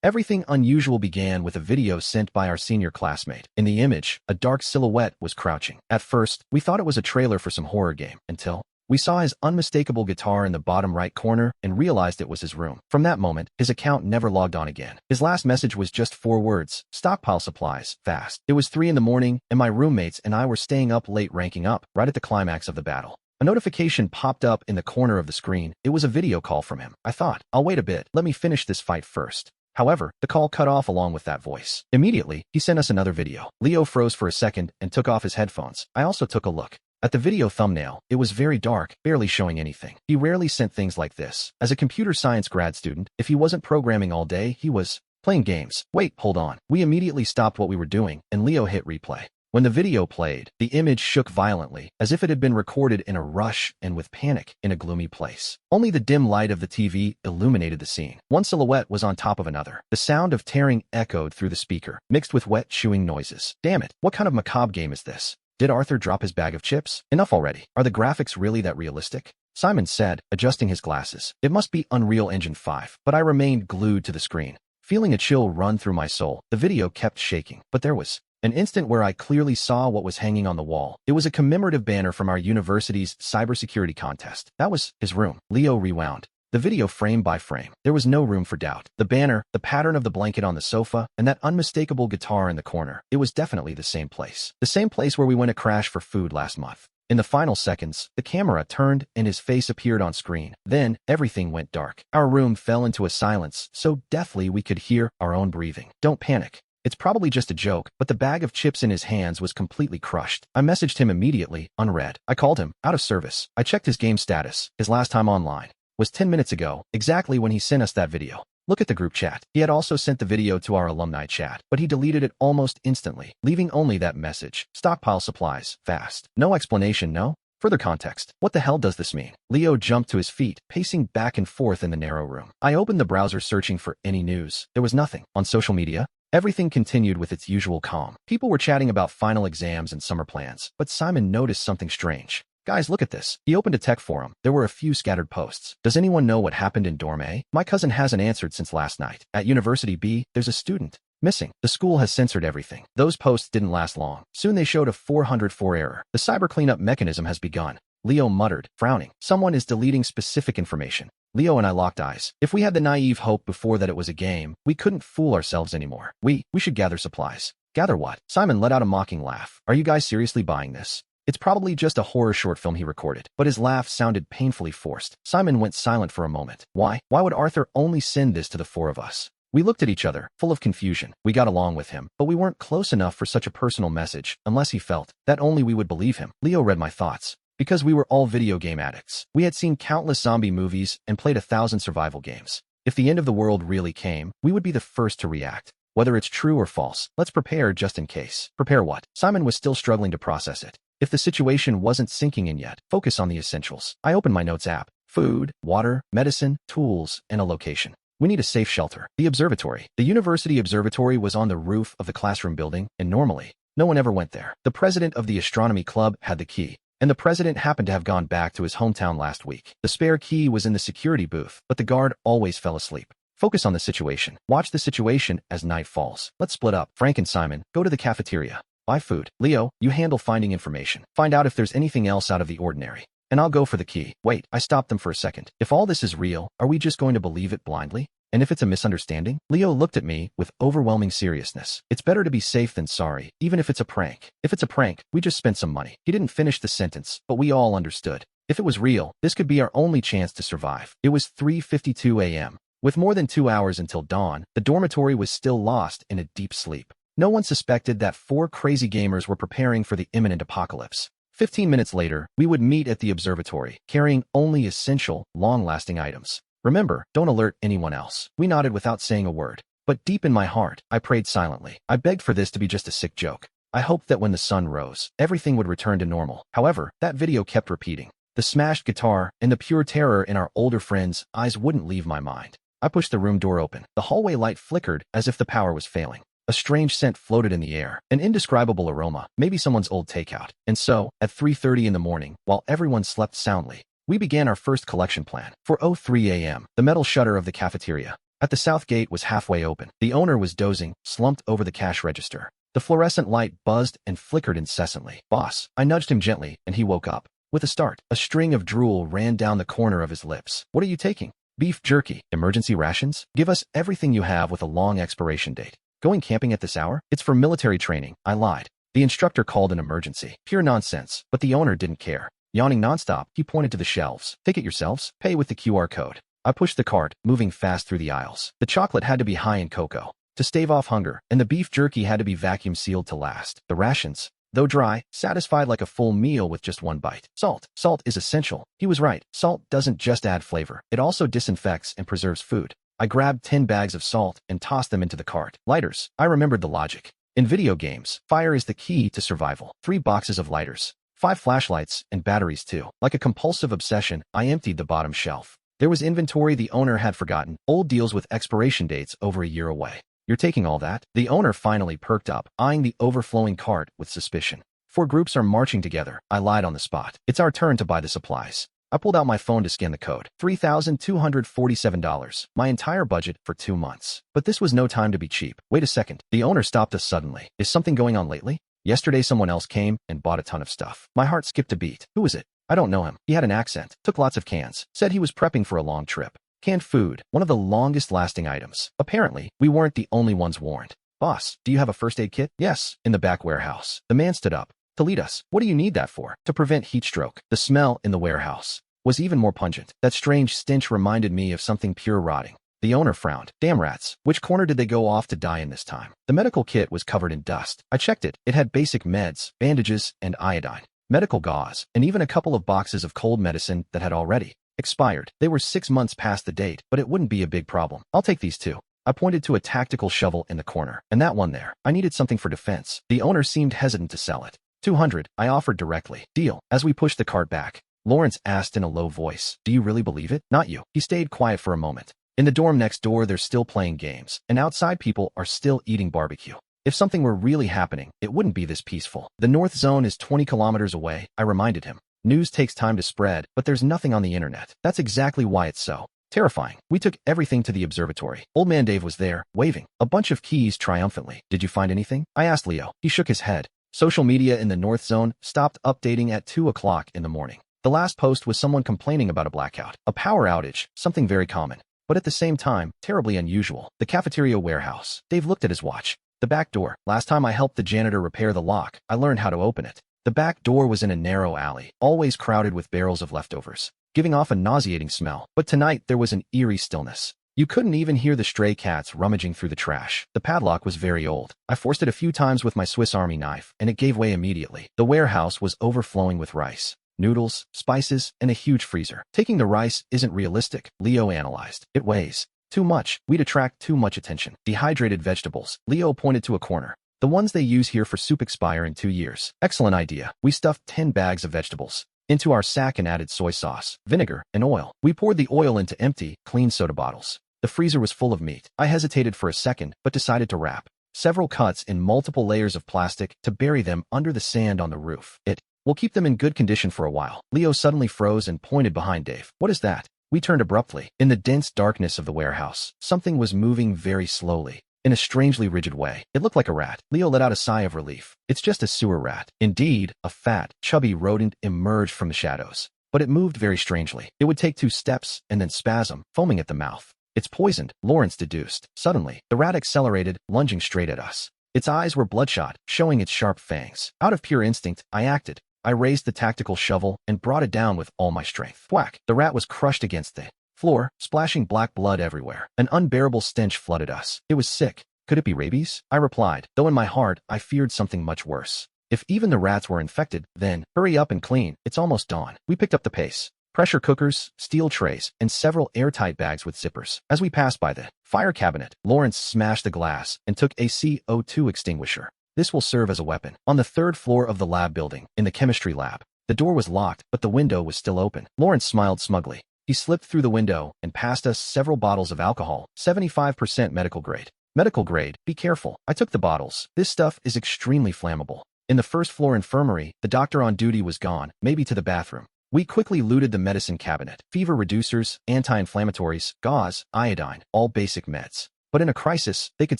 Everything unusual began with a video sent by our senior classmate. In the image, a dark silhouette was crouching. At first, we thought it was a trailer for some horror game, until we saw his unmistakable guitar in the bottom right corner and realized it was his room. From that moment, his account never logged on again. His last message was just 4 words: stockpile supplies, fast. It was 3 in the morning, and my roommates and I were staying up late ranking up, right at the climax of the battle. A notification popped up in the corner of the screen. It was a video call from him. I thought, I'll wait a bit, let me finish this fight first. However, the call cut off along with that voice. Immediately, he sent us another video. Leo froze for a second and took off his headphones. I also took a look at the video thumbnail. It was very dark, barely showing anything. He rarely sent things like this. As a computer science grad student, if he wasn't programming all day, he was playing games. Wait, hold on. We immediately stopped what we were doing, and Leo hit replay. When the video played, the image shook violently, as if it had been recorded in a rush and with panic in a gloomy place. Only the dim light of the TV illuminated the scene. One silhouette was on top of another. The sound of tearing echoed through the speaker, mixed with wet chewing noises. Damn it, what kind of macabre game is this? Did Arthur drop his bag of chips? Enough already. Are the graphics really that realistic? Simon said, adjusting his glasses. It must be Unreal Engine 5. But I remained glued to the screen. Feeling a chill run through my soul, the video kept shaking. But there was an instant where I clearly saw what was hanging on the wall. It was a commemorative banner from our university's cybersecurity contest. That was his room. Leo rewound the video frame by frame. There was no room for doubt. The banner, the pattern of the blanket on the sofa, and that unmistakable guitar in the corner. It was definitely the same place. The same place where we went to crash for food last month. In the final seconds, the camera turned and his face appeared on screen. Then, everything went dark. Our room fell into a silence so deathly we could hear our own breathing. Don't panic. It's probably just a joke, but the bag of chips in his hands was completely crushed. I messaged him immediately, unread. I called him, out of service. I checked his game status. His last time online was 10 minutes ago, exactly when he sent us that video. Look at the group chat. He had also sent the video to our alumni chat, but he deleted it almost instantly, leaving only that message. Stockpile supplies, fast. No explanation, no? Further context. What the hell does this mean? Leo jumped to his feet, pacing back and forth in the narrow room. I opened the browser searching for any news. There was nothing. On social media, everything continued with its usual calm. People were chatting about final exams and summer plans, but Simon noticed something strange. Guys, look at this. He opened a tech forum. There were a few scattered posts. Does anyone know what happened in Dorm A? My cousin hasn't answered since last night. At University B, there's a student missing. The school has censored everything. Those posts didn't last long. Soon they showed a 404 error. The cyber cleanup mechanism has begun. Leo muttered, frowning. Someone is deleting specific information. Leo and I locked eyes. If we had the naive hope before that it was a game, we couldn't fool ourselves anymore. We should gather supplies. Gather what? Simon let out a mocking laugh. Are you guys seriously buying this? It's probably just a horror short film he recorded, but his laugh sounded painfully forced. Simon went silent for a moment. Why? Why would Arthur only send this to the 4 of us? We looked at each other, full of confusion. We got along with him, but we weren't close enough for such a personal message, unless he felt that only we would believe him. Leo read my thoughts. Because we were all video game addicts. We had seen countless zombie movies and played 1,000 survival games. If the end of the world really came, we would be the first to react. Whether it's true or false, let's prepare just in case. Prepare what? Simon was still struggling to process it. If the situation wasn't sinking in yet, focus on the essentials. I opened my notes app. Food, water, medicine, tools, and a location. We need a safe shelter. The observatory. The university observatory was on the roof of the classroom building, and normally, no one ever went there. The president of the astronomy club had the key, and the president happened to have gone back to his hometown last week. The spare key was in the security booth, but the guard always fell asleep. Focus on the situation. Watch the situation as night falls. Let's split up. Frank and Simon, go to the cafeteria. Buy food. Leo, you handle finding information. Find out if there's anything else out of the ordinary. And I'll go for the key. Wait, I stopped them for a second. If all this is real, are we just going to believe it blindly? And if it's a misunderstanding? Leo looked at me with overwhelming seriousness. It's better to be safe than sorry, even if it's a prank. If it's a prank, we just spent some money. He didn't finish the sentence, but we all understood. If it was real, this could be our only chance to survive. It was 3:52 a.m. With more than 2 hours until dawn, the dormitory was still lost in a deep sleep. No one suspected that 4 crazy gamers were preparing for the imminent apocalypse. 15 minutes later, we would meet at the observatory, carrying only essential, long-lasting items. Remember, don't alert anyone else. We nodded without saying a word. But deep in my heart, I prayed silently. I begged for this to be just a sick joke. I hoped that when the sun rose, everything would return to normal. However, that video kept repeating. The smashed guitar and the pure terror in our older friend's eyes wouldn't leave my mind. I pushed the room door open. The hallway light flickered as if the power was failing. A strange scent floated in the air, an indescribable aroma, maybe someone's old takeout. And so, at 3:30 in the morning, while everyone slept soundly, we began our first collection plan. For 03 a.m., the metal shutter of the cafeteria At the south gate was halfway open. The owner was dozing, slumped over the cash register. The fluorescent light buzzed and flickered incessantly. "Boss." I nudged him gently, and he woke up. With a start, a string of drool ran down the corner of his lips. "What are you taking?" "Beef jerky." "Emergency rations?" "Give us everything you have with a long expiration date." "Going camping at this hour?" "It's for military training." I lied. The instructor called an emergency. Pure nonsense, but the owner didn't care. Yawning nonstop, he pointed to the shelves. "Take it yourselves. Pay with the QR code." I pushed the cart, moving fast through the aisles. The chocolate had to be high in cocoa to stave off hunger, and the beef jerky had to be vacuum sealed to last. The rations, though dry, satisfied like a full meal with just one bite. Salt. Salt is essential. He was right. Salt doesn't just add flavor. It also disinfects and preserves food. I grabbed 10 bags of salt and tossed them into the cart. Lighters. I remembered the logic. In video games, fire is the key to survival. 3 boxes of lighters, 5 flashlights, and batteries too. Like a compulsive obsession, I emptied the bottom shelf. There was inventory the owner had forgotten, old deals with expiration dates over a year away. "You're taking all that?" The owner finally perked up, eyeing the overflowing cart with suspicion. "4 groups are marching together." I lied on the spot. "It's our turn to buy the supplies." I pulled out my phone to scan the code. $3,247. My entire budget for 2 months. But this was no time to be cheap. "Wait a second." The owner stopped us suddenly. "Is something going on lately?" "Yesterday someone else came and bought a ton of stuff." My heart skipped a beat. "Who is it?" "I don't know him. He had an accent, took lots of cans, said he was prepping for a long trip." Canned food, one of the longest lasting items. Apparently, we weren't the only ones warned. "Boss, do you have a first aid kit?" "Yes, in the back warehouse." The man stood up. "To lead us." "What do you need that for?" "To prevent heat stroke." The smell in the warehouse was even more pungent. That strange stench reminded me of something pure rotting. The owner frowned. "Damn rats. Which corner did they go off to die in this time?" The medical kit was covered in dust. I checked it. It had basic meds, bandages, and iodine, medical gauze, and even a couple of boxes of cold medicine that had already expired. They were 6 months past the date, but it wouldn't be a big problem. "I'll take these too." I pointed to a tactical shovel in the corner. "And that one there. I needed something for defense." The owner seemed hesitant to sell it. 200, I offered directly. "Deal." As we pushed the cart back, Lawrence asked in a low voice, "Do you really believe it?" "Not you." He stayed quiet for a moment. "In the dorm next door, they're still playing games, and outside people are still eating barbecue. If something were really happening, it wouldn't be this peaceful." "The North Zone is 20 kilometers away," I reminded him. "News takes time to spread, but there's nothing on the internet." "That's exactly why it's so terrifying." We took everything to the observatory. Old Man Dave was there, waving a bunch of keys triumphantly. "Did you find anything?" I asked Leo. He shook his head. Social media in the North Zone stopped updating at 2 o'clock in the morning. The last post was someone complaining about a blackout, a power outage, something very common, but at the same time, terribly unusual. The cafeteria warehouse. Dave looked at his watch. "The back door. Last time I helped the janitor repair the lock, I learned how to open it." The back door was in a narrow alley, always crowded with barrels of leftovers, giving off a nauseating smell. But tonight there was an eerie stillness. You couldn't even hear the stray cats rummaging through the trash. The padlock was very old. I forced it a few times with my Swiss Army knife, and it gave way immediately. The warehouse was overflowing with rice, noodles, spices, and a huge freezer. "Taking the rice isn't realistic," Leo analyzed. "It weighs too much. We'd attract too much attention." "Dehydrated vegetables." Leo pointed to a corner. "The ones they use here for soup expire in 2 years." "Excellent idea." We stuffed 10 bags of vegetables into our sack and added soy sauce, vinegar, and oil. We poured the oil into empty, clean soda bottles. The freezer was full of meat. I hesitated for a second, but decided to wrap several cuts in multiple layers of plastic to bury them under the sand on the roof. "It will keep them in good condition for a while." Leo suddenly froze and pointed behind Dave. "What is that?" We turned abruptly. In the dense darkness of the warehouse, something was moving very slowly, in a strangely rigid way. It looked like a rat. Leo let out a sigh of relief. "It's just a sewer rat." Indeed, a fat, chubby rodent emerged from the shadows. But it moved very strangely. It would take 2 steps and then spasm, foaming at the mouth. "It's poisoned," Lawrence deduced. Suddenly, the rat accelerated, lunging straight at us. Its eyes were bloodshot, showing its sharp fangs. Out of pure instinct, I acted. I raised the tactical shovel and brought it down with all my strength. Whack! The rat was crushed against the floor, splashing black blood everywhere. An unbearable stench flooded us. It was sick. "Could it be rabies?" I replied, though in my heart I feared something much worse. If even the rats were infected, then hurry up and clean. It's almost dawn. We picked up the pace. Pressure cookers, steel trays, and several airtight bags with zippers. As we passed by the fire cabinet, Lawrence smashed the glass and took a CO2 extinguisher. "This will serve as a weapon." On the 3rd floor of the lab building, in the chemistry lab, the door was locked, but the window was still open. Lawrence smiled smugly. He slipped through the window and passed us several bottles of alcohol, 75% medical grade. "Medical grade, be careful." I took the bottles. "This stuff is extremely flammable." In the 1st floor infirmary, the doctor on duty was gone, maybe to the bathroom. We quickly looted the medicine cabinet. Fever reducers, anti-inflammatories, gauze, iodine, all basic meds. But in a crisis, they could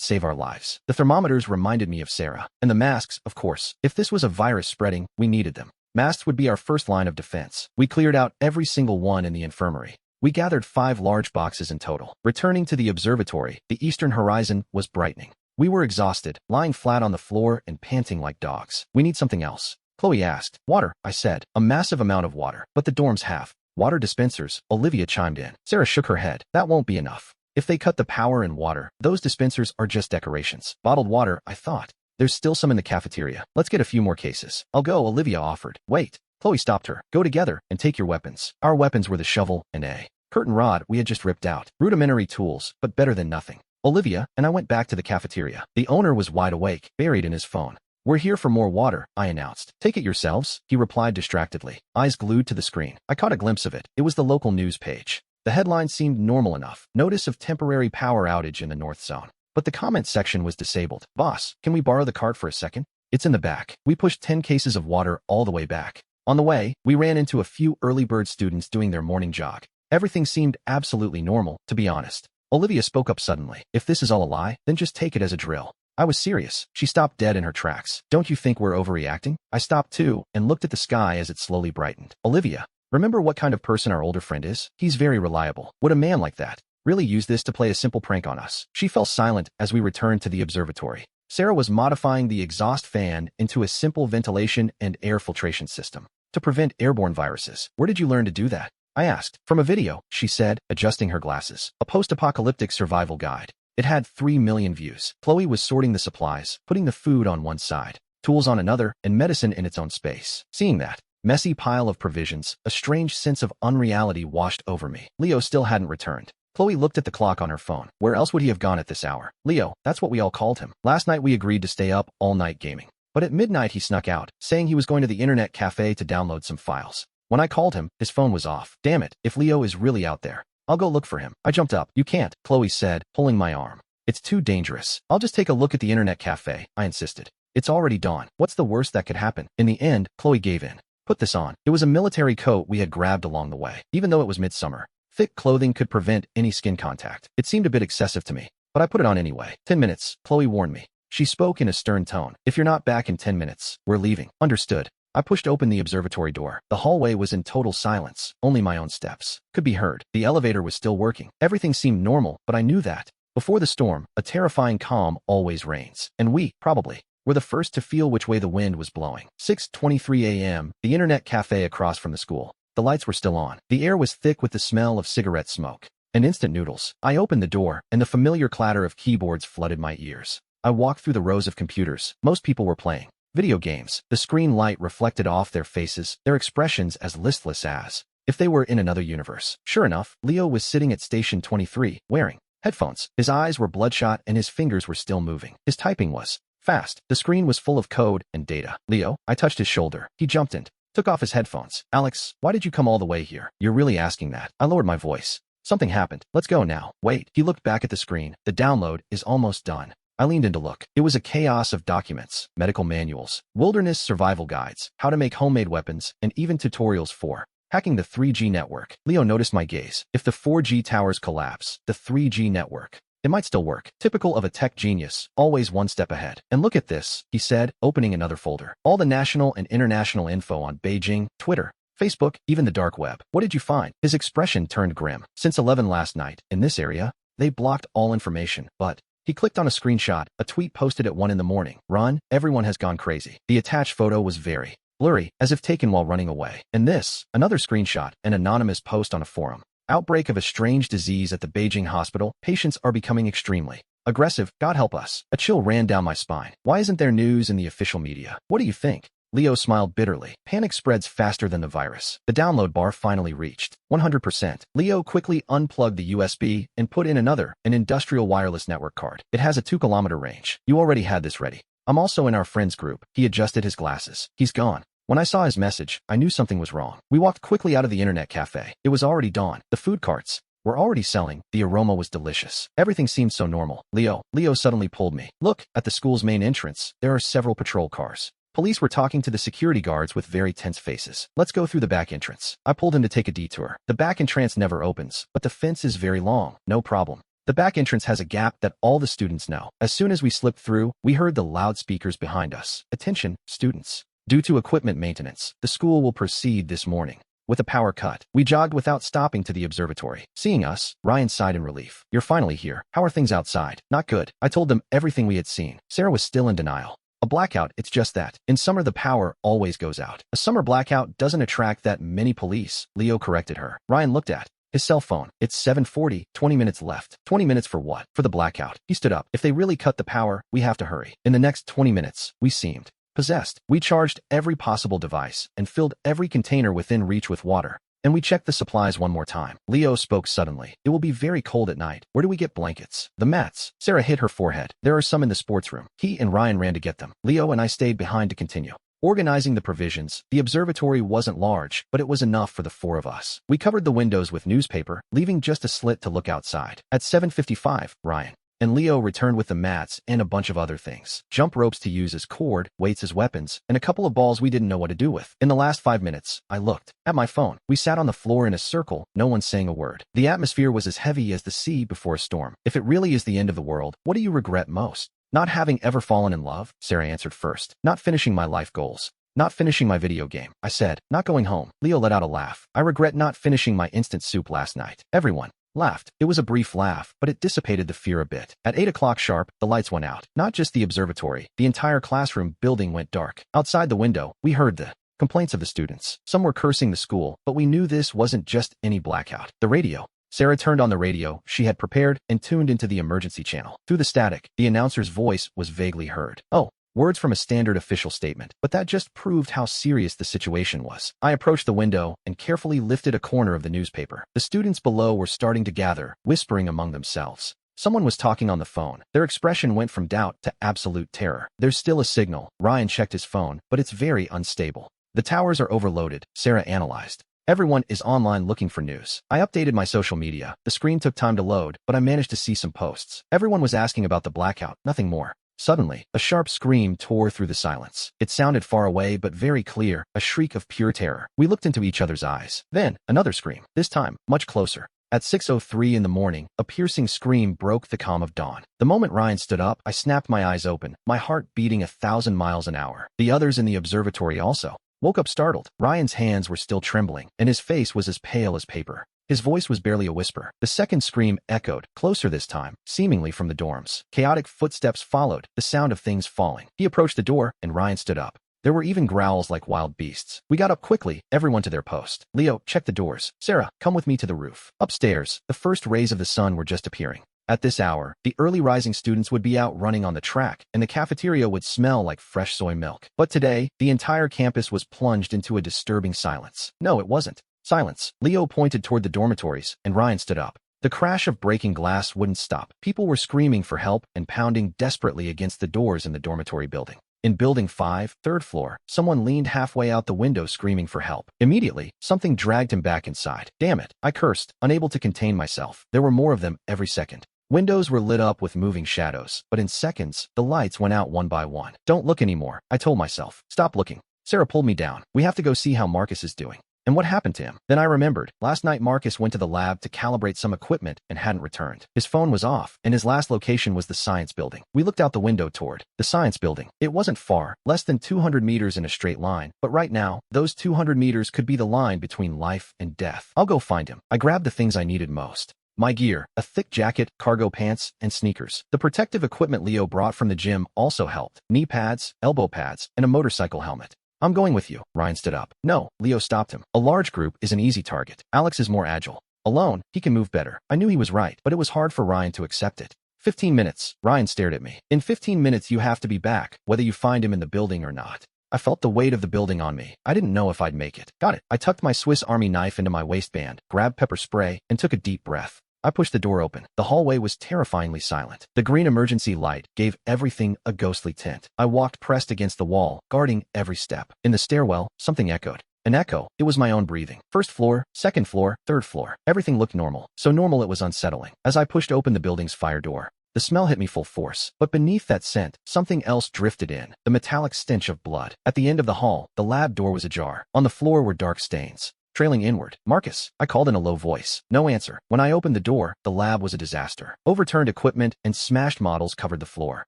save our lives. The thermometers reminded me of Sarah. And the masks, of course. If this was a virus spreading, we needed them. Masks would be our first line of defense. We cleared out every single one in the infirmary. We gathered 5 large boxes in total. Returning to the observatory, the eastern horizon was brightening. We were exhausted, lying flat on the floor and panting like dogs. We need something else. Chloe asked. Water, I said. A massive amount of water. But the dorms have water dispensers, Olivia chimed in. Sarah shook her head. That won't be enough. If they cut the power and water, those dispensers are just decorations. Bottled water, I thought. There's still some in the cafeteria. Let's get a few more cases. I'll go, Olivia offered. Wait. Chloe stopped her. Go together and take your weapons. Our weapons were the shovel and a curtain rod we had just ripped out. Rudimentary tools, but better than nothing. Olivia and I went back to the cafeteria. The owner was wide awake, buried in his phone. We're here for more water, I announced. Take it yourselves, he replied distractedly, eyes glued to the screen. I caught a glimpse of it. It was the local news page. The headline seemed normal enough. Notice of temporary power outage in the North Zone. But the comment section was disabled. Boss, can we borrow the cart for a second? It's in the back. We pushed 10 cases of water all the way back. On the way, we ran into a few early bird students doing their morning jog. Everything seemed absolutely normal, to be honest. Olivia spoke up suddenly. If this is all a lie, then just take it as a drill. I was serious. She stopped dead in her tracks. Don't you think we're overreacting? I stopped too, and looked at the sky as it slowly brightened. Olivia, remember what kind of person our older friend is? He's very reliable. Would a man like that really use this to play a simple prank on us? She fell silent as we returned to the observatory. Sarah was modifying the exhaust fan into a simple ventilation and air filtration system to prevent airborne viruses. Where did you learn to do that? I asked. From a video, she said, adjusting her glasses. A post-apocalyptic survival guide. It had 3 million views. Chloe was sorting the supplies, putting the food on one side, tools on another, and medicine in its own space. Seeing that messy pile of provisions, a strange sense of unreality washed over me. Leo still hadn't returned. Chloe looked at the clock on her phone. Where else would he have gone at this hour? Leo, that's what we all called him. Last night we agreed to stay up all night gaming. But at midnight he snuck out, saying he was going to the internet cafe to download some files. When I called him, his phone was off. Damn it, if Leo is really out there, I'll go look for him. I jumped up. You can't, Chloe said, pulling my arm. It's too dangerous. I'll just take a look at the internet cafe, I insisted. It's already dawn. What's the worst that could happen? In the end, Chloe gave in. Put this on. It was a military coat we had grabbed along the way. Even though it was midsummer, thick clothing could prevent any skin contact. It seemed a bit excessive to me, but I put it on anyway. 10 minutes, Chloe warned me. She spoke in a stern tone. If you're not back in 10 minutes, we're leaving. Understood. I pushed open the observatory door. The hallway was in total silence. Only my own steps could be heard. The elevator was still working. Everything seemed normal, but I knew that before the storm, a terrifying calm always reigns. And we, probably, were the first to feel which way the wind was blowing. 6:23 a.m., the internet cafe across from the school. The lights were still on. The air was thick with the smell of cigarette smoke and instant noodles. I opened the door, and the familiar clatter of keyboards flooded my ears. I walked through the rows of computers. Most people were playing video games. The screen light reflected off their faces, their expressions as listless as if they were in another universe. Sure enough, Leo was sitting at station 23, wearing headphones. His eyes were bloodshot and his fingers were still moving. His typing was fast. The screen was full of code and data. Leo, I touched his shoulder. He jumped and took off his headphones. Alex, why did you come all the way here? You're really asking that? I lowered my voice. Something happened. Let's go now. Wait. He looked back at the screen. The download is almost done. I leaned in to look. It was a chaos of documents, medical manuals, wilderness survival guides, how to make homemade weapons, and even tutorials for hacking the 3G network. Leo noticed my gaze. If the 4G towers collapse, the 3G network, it might still work. Typical of a tech genius, always one step ahead. And look at this, he said, opening another folder. All the national and international info on Beijing, Twitter, Facebook, even the dark web. What did you find? His expression turned grim. Since 11 last night, in this area, they blocked all information, but he clicked on a screenshot, a tweet posted at 1 in the morning. Run, everyone has gone crazy. The attached photo was very blurry, as if taken while running away. And this, another screenshot, an anonymous post on a forum. Outbreak of a strange disease at the Beijing hospital. Patients are becoming extremely aggressive. God help us. A chill ran down my spine. Why isn't there news in the official media? What do you think? Leo smiled bitterly. Panic spreads faster than the virus. The download bar finally reached 100%. Leo quickly unplugged the USB and put in another, an industrial wireless network card. It has a 2-kilometer range. You already had this ready. I'm also in our friends group. He adjusted his glasses. He's gone. When I saw his message, I knew something was wrong. We walked quickly out of the internet cafe. It was already dawn. The food carts were already selling. The aroma was delicious. Everything seemed so normal. Leo suddenly pulled me. Look, at the school's main entrance, there are several patrol cars. Police were talking to the security guards with very tense faces. Let's go through the back entrance. I pulled him to take a detour. The back entrance never opens, but the fence is very long. No problem. The back entrance has a gap that all the students know. As soon as we slipped through, we heard the loudspeakers behind us. Attention, students. Due to equipment maintenance, the school will proceed this morning with a power cut. We jogged without stopping to the observatory. Seeing us, Ryan sighed in relief. You're finally here. How are things outside? Not good. I told them everything we had seen. Sarah was still in denial. A blackout, it's just that. In summer the power always goes out. A summer blackout doesn't attract that many police, Leo corrected her. Ryan looked at his cell phone. It's 7:40, 20 minutes left. 20 minutes for what? For the blackout. He stood up. If they really cut the power, we have to hurry. In the next 20 minutes, we seemed possessed. We charged every possible device and filled every container within reach with water. And we checked the supplies one more time. Leo spoke suddenly. It will be very cold at night. Where do we get blankets? The mats. Sarah hit her forehead. There are some in the sports room. He and Ryan ran to get them. Leo and I stayed behind to continue organizing the provisions. The observatory wasn't large, but it was enough for the four of us. We covered the windows with newspaper, leaving just a slit to look outside. At 7:55, Ryan and Leo returned with the mats and a bunch of other things. Jump ropes to use as cord, weights as weapons, and a couple of balls we didn't know what to do with. In the last 5 minutes, I looked at my phone. We sat on the floor in a circle, no one saying a word. The atmosphere was as heavy as the sea before a storm. If it really is the end of the world, what do you regret most? Not having ever fallen in love, Sarah answered first. Not finishing my life goals. Not finishing my video game, I said. Not going home. Leo let out a laugh. I regret not finishing my instant soup last night. Everyone laughed. It was a brief laugh, but it dissipated the fear a bit. At 8 o'clock sharp, the lights went out. Not just the observatory. The entire classroom building went dark. Outside the window, we heard the complaints of the students. Some were cursing the school, but we knew this wasn't just any blackout. The radio. Sarah turned on the radio she had prepared and tuned into the emergency channel. Through the static, the announcer's voice was vaguely heard. Oh, words from a standard official statement, but that just proved how serious the situation was. I approached the window and carefully lifted a corner of the newspaper. The students below were starting to gather, whispering among themselves. Someone was talking on the phone. Their expression went from doubt to absolute terror. There's still a signal. Ryan checked his phone, but it's very unstable. The towers are overloaded, Sarah analyzed. Everyone is online looking for news. I updated my social media. The screen took time to load, but I managed to see some posts. Everyone was asking about the blackout, nothing more. Suddenly, a sharp scream tore through the silence. It sounded far away but very clear, a shriek of pure terror. We looked into each other's eyes. Then, another scream, this time, much closer. At 6:03 in the morning, a piercing scream broke the calm of dawn. The moment Ryan stood up, I snapped my eyes open, my heart beating 1,000 miles an hour. The others in the observatory also woke up startled. Ryan's hands were still trembling, and his face was as pale as paper. His voice was barely a whisper. The second scream echoed, closer this time, seemingly from the dorms. Chaotic footsteps followed, the sound of things falling. He approached the door, and Ryan stood up. There were even growls like wild beasts. We got up quickly, everyone to their post. Leo, check the doors. Sarah, come with me to the roof. Upstairs, the first rays of the sun were just appearing. At this hour, the early rising students would be out running on the track, and the cafeteria would smell like fresh soy milk. But today, the entire campus was plunged into a disturbing silence. No, it wasn't. Silence. Leo pointed toward the dormitories, and Ryan stood up. The crash of breaking glass wouldn't stop. People were screaming for help and pounding desperately against the doors in the dormitory building. In Building 5, third floor, someone leaned halfway out the window screaming for help. Immediately, something dragged him back inside. Damn it, I cursed, unable to contain myself. There were more of them every second. Windows were lit up with moving shadows, but in seconds, the lights went out one by one. Don't look anymore, I told myself. Stop looking. Sarah pulled me down. We have to go see how Marcus is doing. And what happened to him? Then I remembered. Last night Marcus went to the lab to calibrate some equipment and hadn't returned. His phone was off, and his last location was the science building. We looked out the window toward the science building. It wasn't far, less than 200 meters in a straight line, but right now, those 200 meters could be the line between life and death. I'll go find him. I grabbed the things I needed most. My gear, a thick jacket, cargo pants, and sneakers. The protective equipment Leo brought from the gym also helped. Knee pads, elbow pads, and a motorcycle helmet. I'm going with you. Ryan stood up. No, Leo stopped him. A large group is an easy target. Alex is more agile. Alone, he can move better. I knew he was right, but it was hard for Ryan to accept it. 15 minutes. Ryan stared at me. In 15 minutes you have to be back, whether you find him in the building or not. I felt the weight of the building on me. I didn't know if I'd make it. Got it. I tucked my Swiss Army knife into my waistband, grabbed pepper spray, and took a deep breath. I pushed the door open. The hallway was terrifyingly silent. The green emergency light gave everything a ghostly tint. I walked pressed against the wall, guarding every step. In the stairwell, something echoed. An echo. It was my own breathing. First floor, second floor, third floor. Everything looked normal. So normal it was unsettling. As I pushed open the building's fire door, The smell hit me full force, but beneath that scent, something else drifted in, the metallic stench of blood. At the end of the hall, the lab door was ajar. On the floor were dark stains, trailing inward. "Marcus," I called in a low voice. No answer. When I opened the door, the lab was a disaster. Overturned equipment and smashed models covered the floor.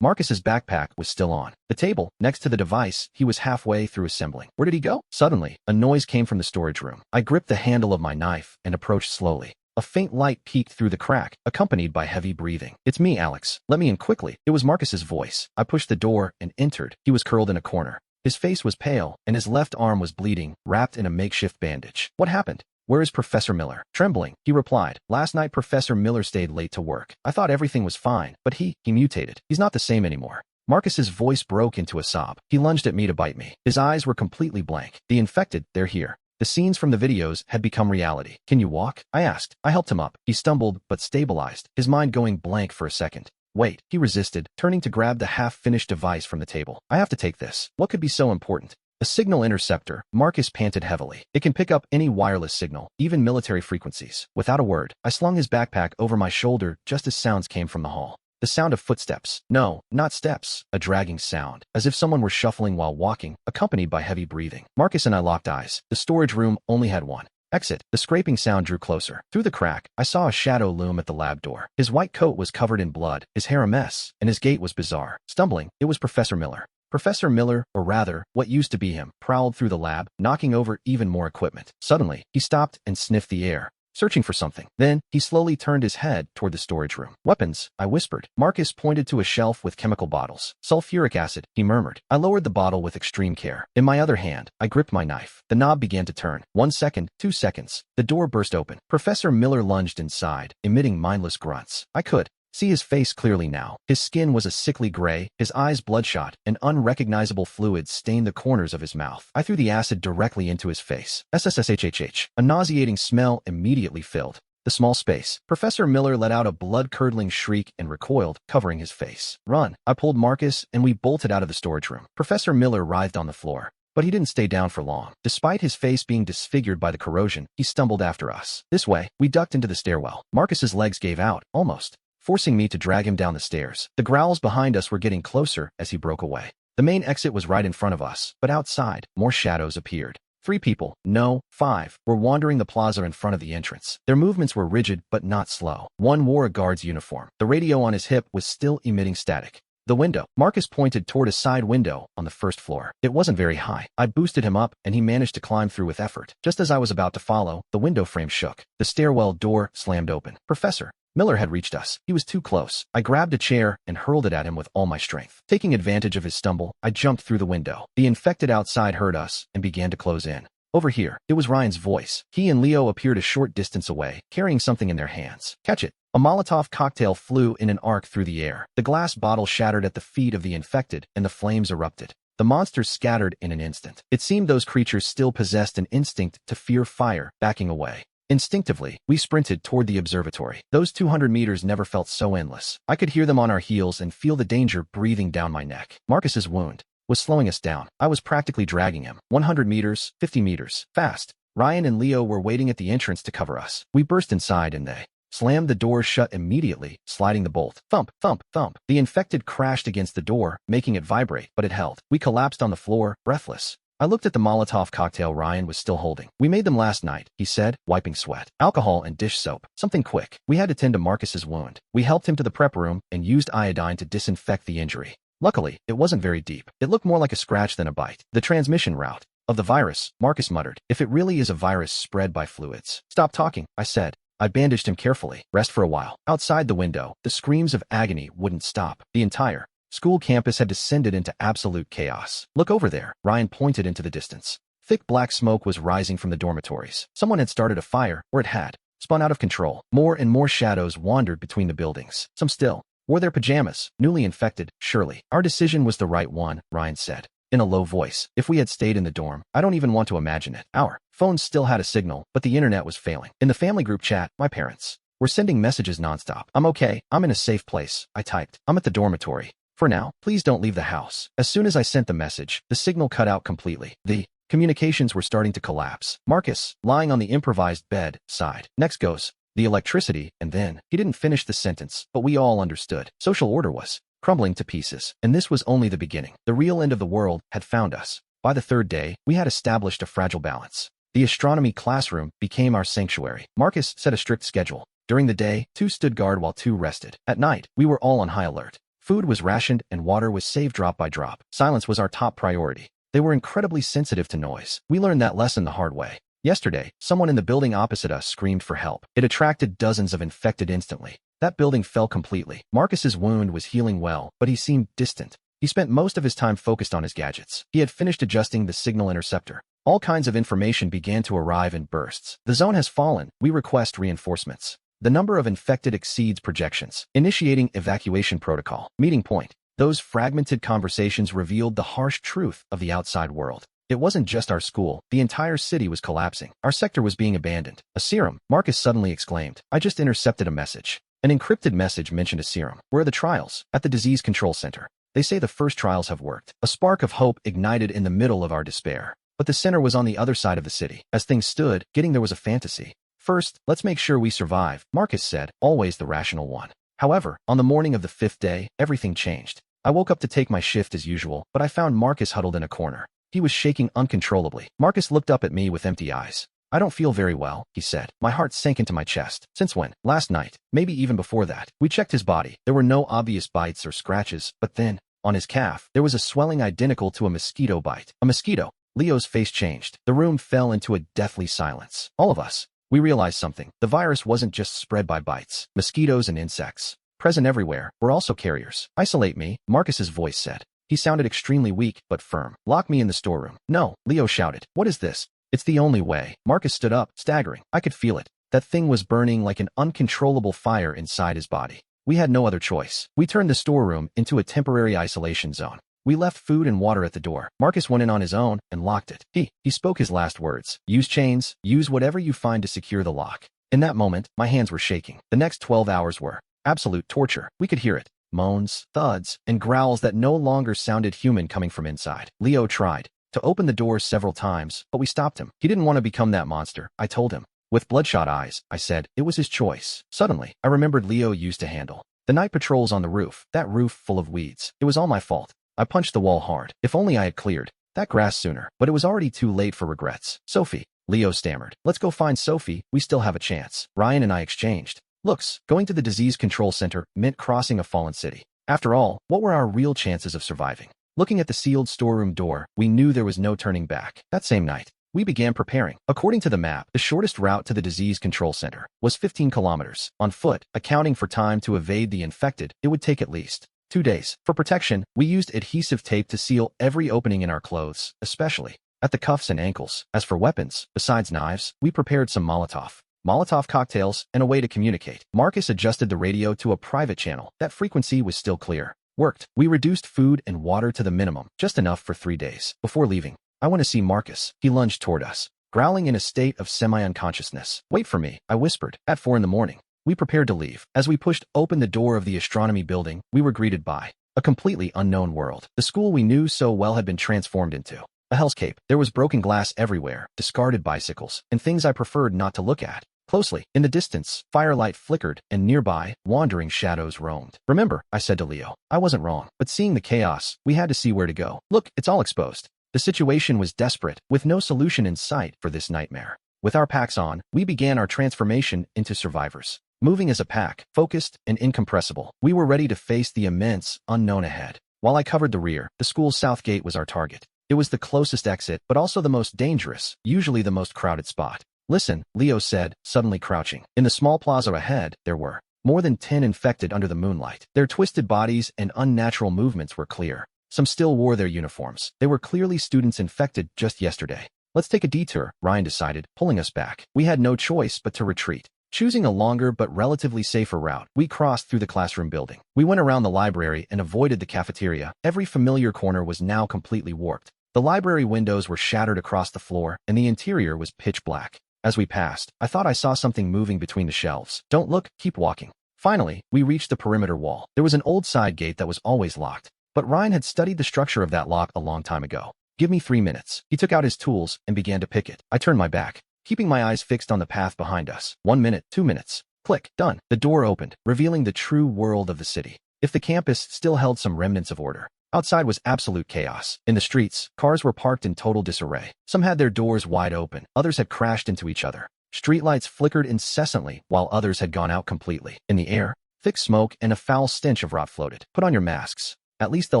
Marcus's backpack was still on the table, next to the device he was halfway through assembling. Where did he go? Suddenly, a noise came from the storage room. I gripped the handle of my knife and approached slowly. A faint light peeked through the crack, accompanied by heavy breathing. "It's me, Alex. Let me in quickly." It was Marcus's voice. I pushed the door and entered. He was curled in a corner. His face was pale, and his left arm was bleeding, wrapped in a makeshift bandage. "What happened? Where is Professor Miller?" Trembling, he replied, "Last night Professor Miller stayed late to work. I thought everything was fine, but he mutated. He's not the same anymore." Marcus's voice broke into a sob. He lunged at me to bite me. His eyes were completely blank. "The infected, they're here." The scenes from the videos had become reality. "Can you walk?" I asked. I helped him up. He stumbled, but stabilized, his mind going blank for a second. "Wait," he resisted, turning to grab the half-finished device from the table. "I have to take this." What could be so important? A signal interceptor. Marcus panted heavily. It can pick up any wireless signal, even military frequencies. Without a word, I slung his backpack over my shoulder just as sounds came from the hall. The sound of footsteps. No, not steps. A dragging sound, as if someone were shuffling while walking, accompanied by heavy breathing. Marcus and I locked eyes. The storage room only had one exit. The scraping sound drew closer. Through the crack, I saw a shadow loom at the lab door. His white coat was covered in blood, his hair a mess, and his gait was bizarre. Stumbling, it was Professor Miller. Professor Miller, or rather, what used to be him, prowled through the lab, knocking over even more equipment. Suddenly, he stopped and sniffed the air, searching for something. Then, he slowly turned his head toward the storage room. "Weapons," I whispered. Marcus pointed to a shelf with chemical bottles. "Sulfuric acid," he murmured. I lowered the bottle with extreme care. In my other hand, I gripped my knife. The knob began to turn. 1 second, 2 seconds. The door burst open. Professor Miller lunged inside, emitting mindless grunts. I could see his face clearly now. His skin was a sickly gray, his eyes bloodshot, and unrecognizable fluids stained the corners of his mouth. I threw the acid directly into his face. SSSHHH. A nauseating smell immediately filled the small space. Professor Miller let out a blood-curdling shriek and recoiled, covering his face. "Run." I pulled Marcus, and we bolted out of the storage room. Professor Miller writhed on the floor, but he didn't stay down for long. Despite his face being disfigured by the corrosion, he stumbled after us. This way, we ducked into the stairwell. Marcus's legs gave out, almost forcing me to drag him down the stairs. The growls behind us were getting closer as he broke away. The main exit was right in front of us, but outside, more shadows appeared. 3 people, no, 5, were wandering the plaza in front of the entrance. Their movements were rigid but not slow. One wore a guard's uniform. The radio on his hip was still emitting static. The window. Marcus pointed toward a side window on the first floor. It wasn't very high. I boosted him up, and he managed to climb through with effort. Just as I was about to follow, the window frame shook. The stairwell door slammed open. Professor Miller had reached us. He was too close. I grabbed a chair and hurled it at him with all my strength. Taking advantage of his stumble, I jumped through the window. The infected outside heard us and began to close in. "Over here." It was Ryan's voice. He and Leo appeared a short distance away, carrying something in their hands. "Catch it." A Molotov cocktail flew in an arc through the air. The glass bottle shattered at the feet of the infected, and the flames erupted. The monsters scattered in an instant. It seemed those creatures still possessed an instinct to fear fire, backing away. Instinctively, we sprinted toward the observatory. Those 200 meters never felt so endless. I could hear them on our heels and feel the danger breathing down my neck. Marcus's wound was slowing us down. I was practically dragging him. 100 meters, 50 meters, fast. Ryan and Leo were waiting at the entrance to cover us. We burst inside and they slammed the door shut immediately, sliding the bolt. Thump, thump, thump. The infected crashed against the door, making it vibrate, but it held. We collapsed on the floor, breathless. I looked at the Molotov cocktail Ryan was still holding. "We made them last night," he said, wiping sweat. "Alcohol and dish soap. Something quick." We had to tend to Marcus's wound. We helped him to the prep room and used iodine to disinfect the injury. Luckily, it wasn't very deep. It looked more like a scratch than a bite. "The transmission route of the virus," Marcus muttered. "If it really is a virus spread by fluids." "Stop talking," I said. I bandaged him carefully. "Rest for a while." Outside the window, the screams of agony wouldn't stop. The entire school campus had descended into absolute chaos. "Look over there." Ryan pointed into the distance. Thick black smoke was rising from the dormitories. Someone had started a fire, or it had spun out of control. More and more shadows wandered between the buildings. Some still wore their pajamas, newly infected, surely. "Our decision was the right one," Ryan said in a low voice. "If we had stayed in the dorm, I don't even want to imagine it." Our phones still had a signal, but the internet was failing. In the family group chat, my parents were sending messages nonstop. "I'm okay. I'm in a safe place," I typed. "I'm at the dormitory. For now, please don't leave the house." As soon as I sent the message, the signal cut out completely. The communications were starting to collapse. Marcus, lying on the improvised bed, sighed. "Next goes the electricity, and then, he didn't finish the sentence, but we all understood. Social order was crumbling to pieces, and this was only the beginning. The real end of the world had found us. By the third day, we had established a fragile balance. The astronomy classroom became our sanctuary. Marcus set a strict schedule. During the day, 2 stood guard while 2 rested. At night, we were all on high alert. Food was rationed and water was saved drop by drop. Silence was our top priority. They were incredibly sensitive to noise. We learned that lesson the hard way. Yesterday, someone in the building opposite us screamed for help. It attracted dozens of infected instantly. That building fell completely. Marcus's wound was healing well, but he seemed distant. He spent most of his time focused on his gadgets. He had finished adjusting the signal interceptor. All kinds of information began to arrive in bursts. The zone has fallen. We request reinforcements. The number of infected exceeds projections. Initiating evacuation protocol. Meeting point. Those fragmented conversations revealed the harsh truth of the outside world. It wasn't just our school. The entire city was collapsing. Our sector was being abandoned. A serum, Marcus suddenly exclaimed. I just intercepted a message. An encrypted message mentioned a serum. Where are the trials? At the disease control center. They say the first trials have worked. A spark of hope ignited in the middle of our despair. But the center was on the other side of the city. As things stood, getting there was a fantasy. First, let's make sure we survive, Marcus said, always the rational one. However, on the morning of the 5th day, everything changed. I woke up to take my shift as usual, but I found Marcus huddled in a corner. He was shaking uncontrollably. Marcus looked up at me with empty eyes. I don't feel very well, he said. My heart sank into my chest. Since when? Last night. Maybe even before that. We checked his body. There were no obvious bites or scratches, but then, on his calf, there was a swelling identical to a mosquito bite. A mosquito. Leo's face changed. The room fell into a deathly silence. All of us. We realized something. The virus wasn't just spread by bites. Mosquitoes and insects, present everywhere, were also carriers. Isolate me, Marcus's voice said. He sounded extremely weak, but firm. Lock me in the storeroom. No, Leo shouted. What is this? It's the only way. Marcus stood up, staggering. I could feel it. That thing was burning like an uncontrollable fire inside his body. We had no other choice. We turned the storeroom into a temporary isolation zone. We left food and water at the door. Marcus went in on his own and locked it. He spoke his last words. Use chains, use whatever you find to secure the lock. In that moment, my hands were shaking. The next 12 hours were absolute torture. We could hear it. Moans, thuds, and growls that no longer sounded human coming from inside. Leo tried to open the door several times, but we stopped him. He didn't want to become that monster, I told him. With bloodshot eyes, I said, it was his choice. Suddenly, I remembered Leo used to handle the night patrols on the roof, that roof full of weeds. It was all my fault. I punched the wall hard. If only I had cleared that grass sooner, but it was already too late for regrets. Sophie, Leo stammered. Let's go find Sophie. We still have a chance. Ryan and I exchanged looks. Going to the disease control center meant crossing a fallen city. After all, what were our real chances of surviving? Looking at the sealed storeroom door, we knew there was no turning back. That same night, we began preparing. According to the map, the shortest route to the disease control center was 15 kilometers. On foot, accounting for time to evade the infected, it would take at least 2 days. For protection, we used adhesive tape to seal every opening in our clothes, especially at the cuffs and ankles. As for weapons, besides knives, we prepared some Molotov cocktails, and a way to communicate. Marcus adjusted the radio to a private channel. That frequency was still clear. Worked. We reduced food and water to the minimum, just enough for 3 days. Before leaving, I want to see Marcus. He lunged toward us, growling in a state of semi-unconsciousness. Wait for me, I whispered. At 4 in the morning, we prepared to leave. As we pushed open the door of the astronomy building, we were greeted by a completely unknown world. The school we knew so well had been transformed into a hellscape. There was broken glass everywhere, discarded bicycles, and things I preferred not to look at closely. In the distance, firelight flickered, and nearby, wandering shadows roamed. Remember, I said to Leo, I wasn't wrong, but seeing the chaos, we had to see where to go. Look, it's all exposed. The situation was desperate, with no solution in sight for this nightmare. With our packs on, we began our transformation into survivors. Moving as a pack, focused and incompressible, we were ready to face the immense unknown ahead. While I covered the rear, the school's south gate was our target. It was the closest exit, but also the most dangerous, usually the most crowded spot. Listen, Leo said, suddenly crouching. In the small plaza ahead, there were more than 10 infected under the moonlight. Their twisted bodies and unnatural movements were clear. Some still wore their uniforms. They were clearly students infected just yesterday. Let's take a detour, Ryan decided, pulling us back. We had no choice but to retreat. Choosing a longer but relatively safer route, we crossed through the classroom building. We went around the library and avoided the cafeteria. Every familiar corner was now completely warped. The library windows were shattered across the floor, and the interior was pitch black. As we passed, I thought I saw something moving between the shelves. Don't look, keep walking. Finally, we reached the perimeter wall. There was an old side gate that was always locked, but Ryan had studied the structure of that lock a long time ago. Give me 3 minutes. He took out his tools and began to pick it. I turned my back, keeping my eyes fixed on the path behind us. 1 minute, 2 minutes. Click. Done. The door opened, revealing the true world of the city. If the campus still held some remnants of order, outside was absolute chaos. In the streets, cars were parked in total disarray. Some had their doors wide open, others had crashed into each other. Streetlights flickered incessantly, while others had gone out completely. In the air, thick smoke and a foul stench of rot floated. Put on your masks. At least they'll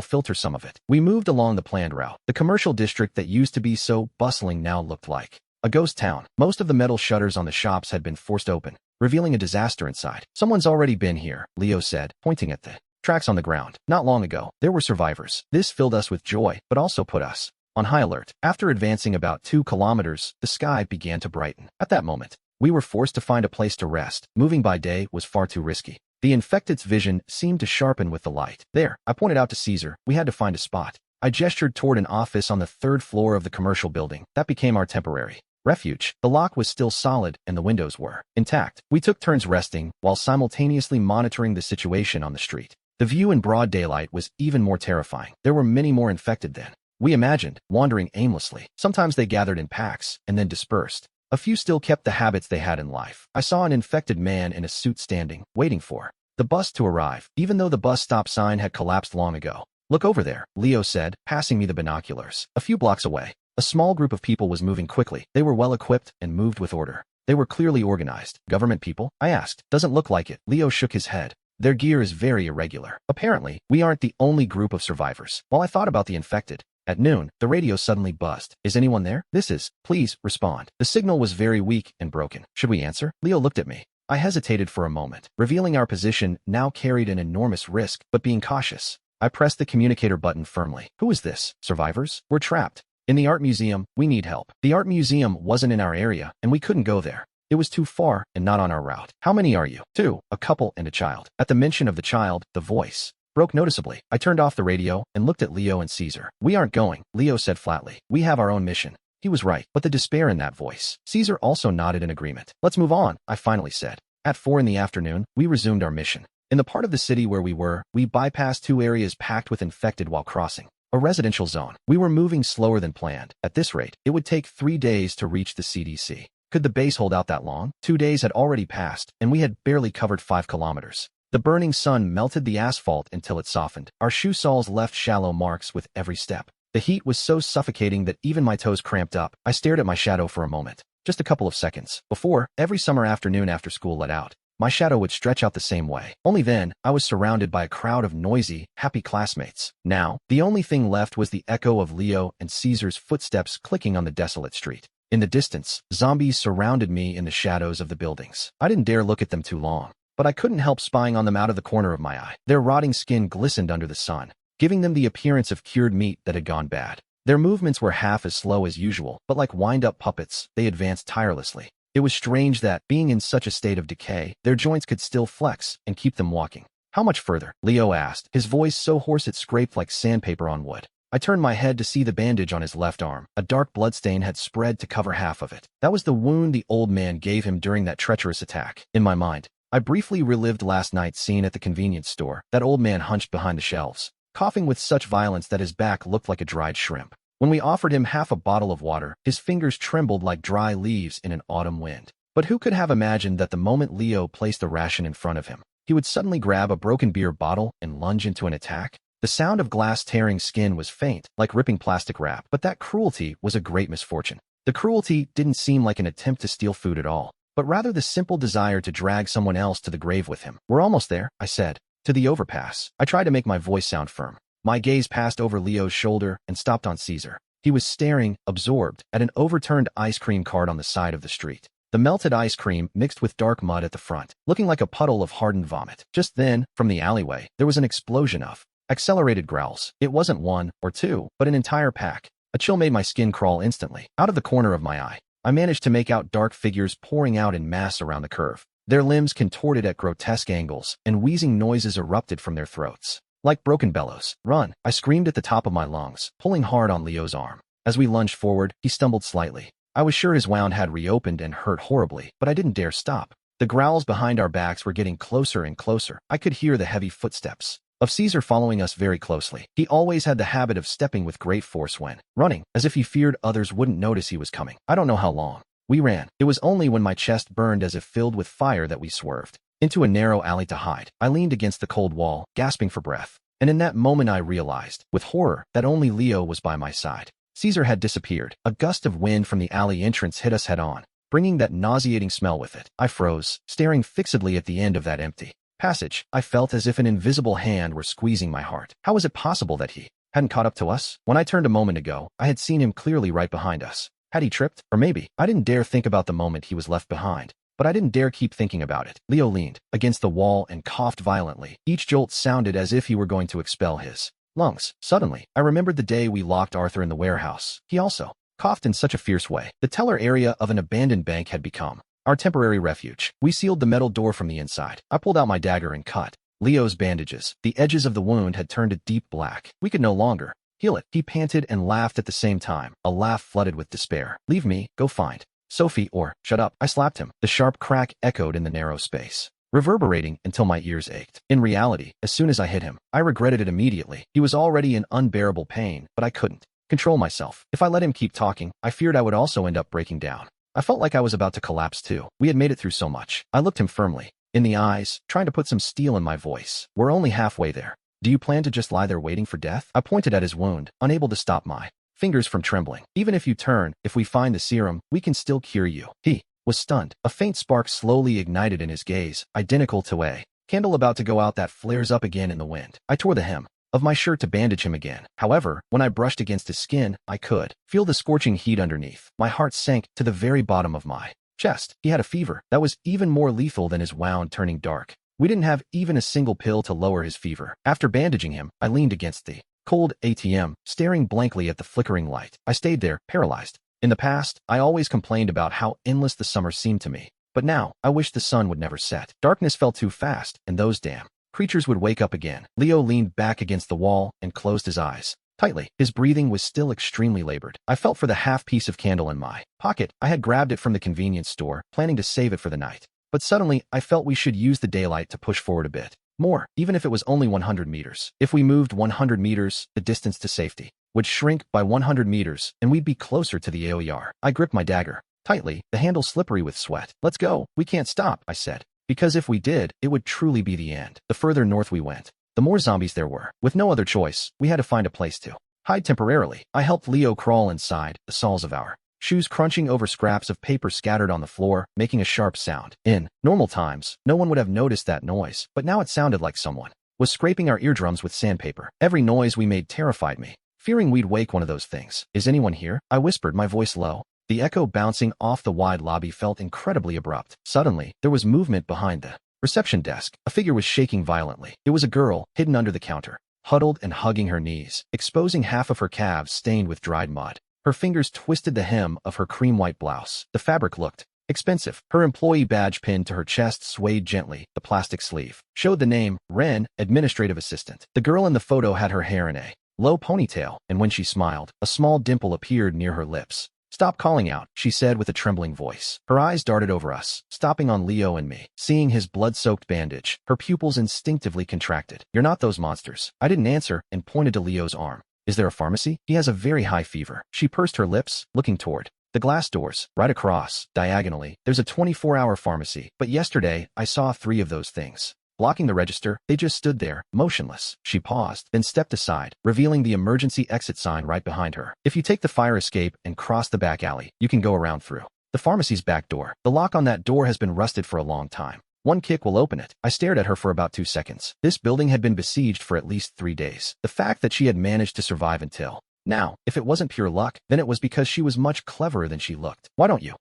filter some of it. We moved along the planned route. The commercial district that used to be so bustling now looked like a ghost town. Most of the metal shutters on the shops had been forced open, revealing a disaster inside. Someone's already been here, Leo said, pointing at the tracks on the ground. Not long ago, there were survivors. This filled us with joy, but also put us on high alert. After advancing about 2 kilometers, the sky began to brighten. At that moment, we were forced to find a place to rest. Moving by day was far too risky. The infected's vision seemed to sharpen with the light. There, I pointed out to Caesar, we had to find a spot. I gestured toward an office on the 3rd floor of the commercial building. That became our temporary refuge. The lock was still solid and the windows were intact. We took turns resting while simultaneously monitoring the situation on the street. The view in broad daylight was even more terrifying. There were many more infected than we imagined, wandering aimlessly. Sometimes they gathered in packs and then dispersed. A few still kept the habits they had in life. I saw an infected man in a suit standing, waiting for the bus to arrive, even though the bus stop sign had collapsed long ago. Look over there, Leo said, passing me the binoculars. A few blocks away, a small group of people was moving quickly. They were well equipped and moved with order. They were clearly organized. Government people? I asked. Doesn't look like it. Leo shook his head. Their gear is very irregular. Apparently, we aren't the only group of survivors. While I thought about the infected, at noon, the radio suddenly buzzed. Is anyone there? This is. Please, respond. The signal was very weak and broken. Should we answer? Leo looked at me. I hesitated for a moment. Revealing our position now carried an enormous risk, but being cautious, I pressed the communicator button firmly. Who is this? Survivors? We're trapped in the art museum. We need help. The art museum wasn't in our area, and we couldn't go there. It was too far and not on our route. How many are you? 2, a couple and a child. At the mention of the child, the voice broke noticeably. I turned off the radio and looked at Leo and Caesar. We aren't going, Leo said flatly. We have our own mission. He was right, but the despair in that voice. Caesar also nodded in agreement. Let's move on, I finally said. At 4 in the afternoon, we resumed our mission. In the part of the city where we were, we bypassed 2 areas packed with infected while crossing a residential zone. We were moving slower than planned. At this rate, it would take 3 days to reach the CDC. Could the base hold out that long? 2 days had already passed, and we had barely covered 5 kilometers. The burning sun melted the asphalt until it softened. Our shoe soles left shallow marks with every step. The heat was so suffocating that even my toes cramped up. I stared at my shadow for a moment. Just a couple of seconds. Before, every summer afternoon after school let out, my shadow would stretch out the same way. Only then, I was surrounded by a crowd of noisy, happy classmates. Now, the only thing left was the echo of Leo and Caesar's footsteps clicking on the desolate street. In the distance, zombies surrounded me in the shadows of the buildings. I didn't dare look at them too long, but I couldn't help spying on them out of the corner of my eye. Their rotting skin glistened under the sun, giving them the appearance of cured meat that had gone bad. Their movements were half as slow as usual, but like wind-up puppets, they advanced tirelessly. It was strange that, being in such a state of decay, their joints could still flex and keep them walking. How much further? Leo asked, his voice so hoarse it scraped like sandpaper on wood. I turned my head to see the bandage on his left arm. A dark bloodstain had spread to cover half of it. That was the wound the old man gave him during that treacherous attack. In my mind, I briefly relived last night's scene at the convenience store. That old man hunched behind the shelves, coughing with such violence that his back looked like a dried shrimp. When we offered him half a bottle of water, his fingers trembled like dry leaves in an autumn wind. But who could have imagined that the moment Leo placed the ration in front of him, he would suddenly grab a broken beer bottle and lunge into an attack? The sound of glass tearing skin was faint, like ripping plastic wrap, but that cruelty was a great misfortune. The cruelty didn't seem like an attempt to steal food at all, but rather the simple desire to drag someone else to the grave with him. We're almost there, I said. To the overpass. I tried to make my voice sound firm. My gaze passed over Leo's shoulder and stopped on Caesar. He was staring, absorbed, at an overturned ice cream cart on the side of the street. The melted ice cream mixed with dark mud at the front, looking like a puddle of hardened vomit. Just then, from the alleyway, there was an explosion of accelerated growls. It wasn't 1 or 2, but an entire pack. A chill made my skin crawl instantly. Out of the corner of my eye, I managed to make out dark figures pouring out in mass around the curve. Their limbs contorted at grotesque angles, and wheezing noises erupted from their throats. Like broken bellows. Run! I screamed at the top of my lungs, pulling hard on Leo's arm. As we lunged forward, he stumbled slightly. I was sure his wound had reopened and hurt horribly, but I didn't dare stop. The growls behind our backs were getting closer and closer. I could hear the heavy footsteps of Caesar following us very closely. He always had the habit of stepping with great force when running, as if he feared others wouldn't notice he was coming. I don't know how long we ran. It was only when my chest burned as if filled with fire that we swerved. into a narrow alley to hide. I leaned against the cold wall, gasping for breath. And in that moment I realized, with horror, that only Leo was by my side. Caesar had disappeared. A gust of wind from the alley entrance hit us head-on, bringing that nauseating smell with it. I froze, staring fixedly at the end of that empty passage. I felt as if an invisible hand were squeezing my heart. How was it possible that he hadn't caught up to us? When I turned a moment ago, I had seen him clearly right behind us. Had he tripped? Or maybe. I didn't dare think about the moment he was left behind. But I didn't dare keep thinking about it. Leo leaned against the wall and coughed violently. Each jolt sounded as if he were going to expel his lungs. Suddenly, I remembered the day we locked Arthur in the warehouse. He also coughed in such a fierce way. The teller area of an abandoned bank had become our temporary refuge. We sealed the metal door from the inside. I pulled out my dagger and cut Leo's bandages. The edges of the wound had turned a deep black. We could no longer heal it. He panted and laughed at the same time, a laugh flooded with despair. Leave me, go find Sophie, or shut up. I slapped him. The sharp crack echoed in the narrow space, reverberating until my ears ached. In reality, as soon as I hit him, I regretted it immediately. He was already in unbearable pain, but I couldn't control myself. If I let him keep talking, I feared I would also end up breaking down. I felt like I was about to collapse too. We had made it through so much. I looked him firmly in the eyes, trying to put some steel in my voice. We're only halfway there. Do you plan to just lie there waiting for death? I pointed at his wound, unable to stop my fingers from trembling. Even if you turn, if we find the serum, we can still cure you. He was stunned. A faint spark slowly ignited in his gaze, identical to a candle about to go out that flares up again in the wind. I tore the hem of my shirt to bandage him again. However, when I brushed against his skin, I could feel the scorching heat underneath. My heart sank to the very bottom of my chest. He had a fever that was even more lethal than his wound turning dark. We didn't have even a single pill to lower his fever. After bandaging him, I leaned against the cold ATM, staring blankly at the flickering light. I stayed there, paralyzed. In the past, I always complained about how endless the summer seemed to me. But now, I wish the sun would never set. Darkness fell too fast, and those damn creatures would wake up again. Leo leaned back against the wall and closed his eyes tightly. His breathing was still extremely labored. I felt for the half piece of candle in my pocket. I had grabbed it from the convenience store, planning to save it for the night. But suddenly, I felt we should use the daylight to push forward a bit more, even if it was only 100 meters. If we moved 100 meters, the distance to safety would shrink by 100 meters, and we'd be closer to the AOER. I gripped my dagger tightly, the handle slippery with sweat. Let's go. We can't stop, I said. Because if we did, it would truly be the end. The further north we went, the more zombies there were. With no other choice, we had to find a place to hide temporarily. I helped Leo crawl inside, the soles of our shoes crunching over scraps of paper scattered on the floor, making a sharp sound. In normal times, no one would have noticed that noise, but now it sounded like someone was scraping our eardrums with sandpaper. Every noise we made terrified me, fearing we'd wake one of those things. Is anyone here? I whispered, my voice low. The echo bouncing off the wide lobby felt incredibly abrupt. Suddenly, there was movement behind the reception desk. A figure was shaking violently. It was a girl, hidden under the counter, huddled and hugging her knees, exposing half of her calves stained with dried mud. Her fingers twisted the hem of her cream-white blouse. The fabric looked expensive. Her employee badge pinned to her chest swayed gently. The plastic sleeve showed the name, Ren, administrative assistant. The girl in the photo had her hair in a low ponytail, and when she smiled, a small dimple appeared near her lips. Stop calling out, she said with a trembling voice. Her eyes darted over us, stopping on Leo and me. Seeing his blood-soaked bandage, her pupils instinctively contracted. You're not those monsters. I didn't answer and pointed to Leo's arm. Is there a pharmacy? He has a very high fever. She pursed her lips, looking toward the glass doors. Right across, diagonally, there's a 24-hour pharmacy. But yesterday, I saw 3 of those things blocking the register. They just stood there, motionless. She paused, then stepped aside, revealing the emergency exit sign right behind her. If you take the fire escape and cross the back alley, you can go around through the pharmacy's back door. The lock on that door has been rusted for a long time. One kick will open it. I stared at her for about 2 seconds. This building had been besieged for at least 3 days. The fact that she had managed to survive until now, if it wasn't pure luck, then it was because she was much cleverer than she looked. Why don't you?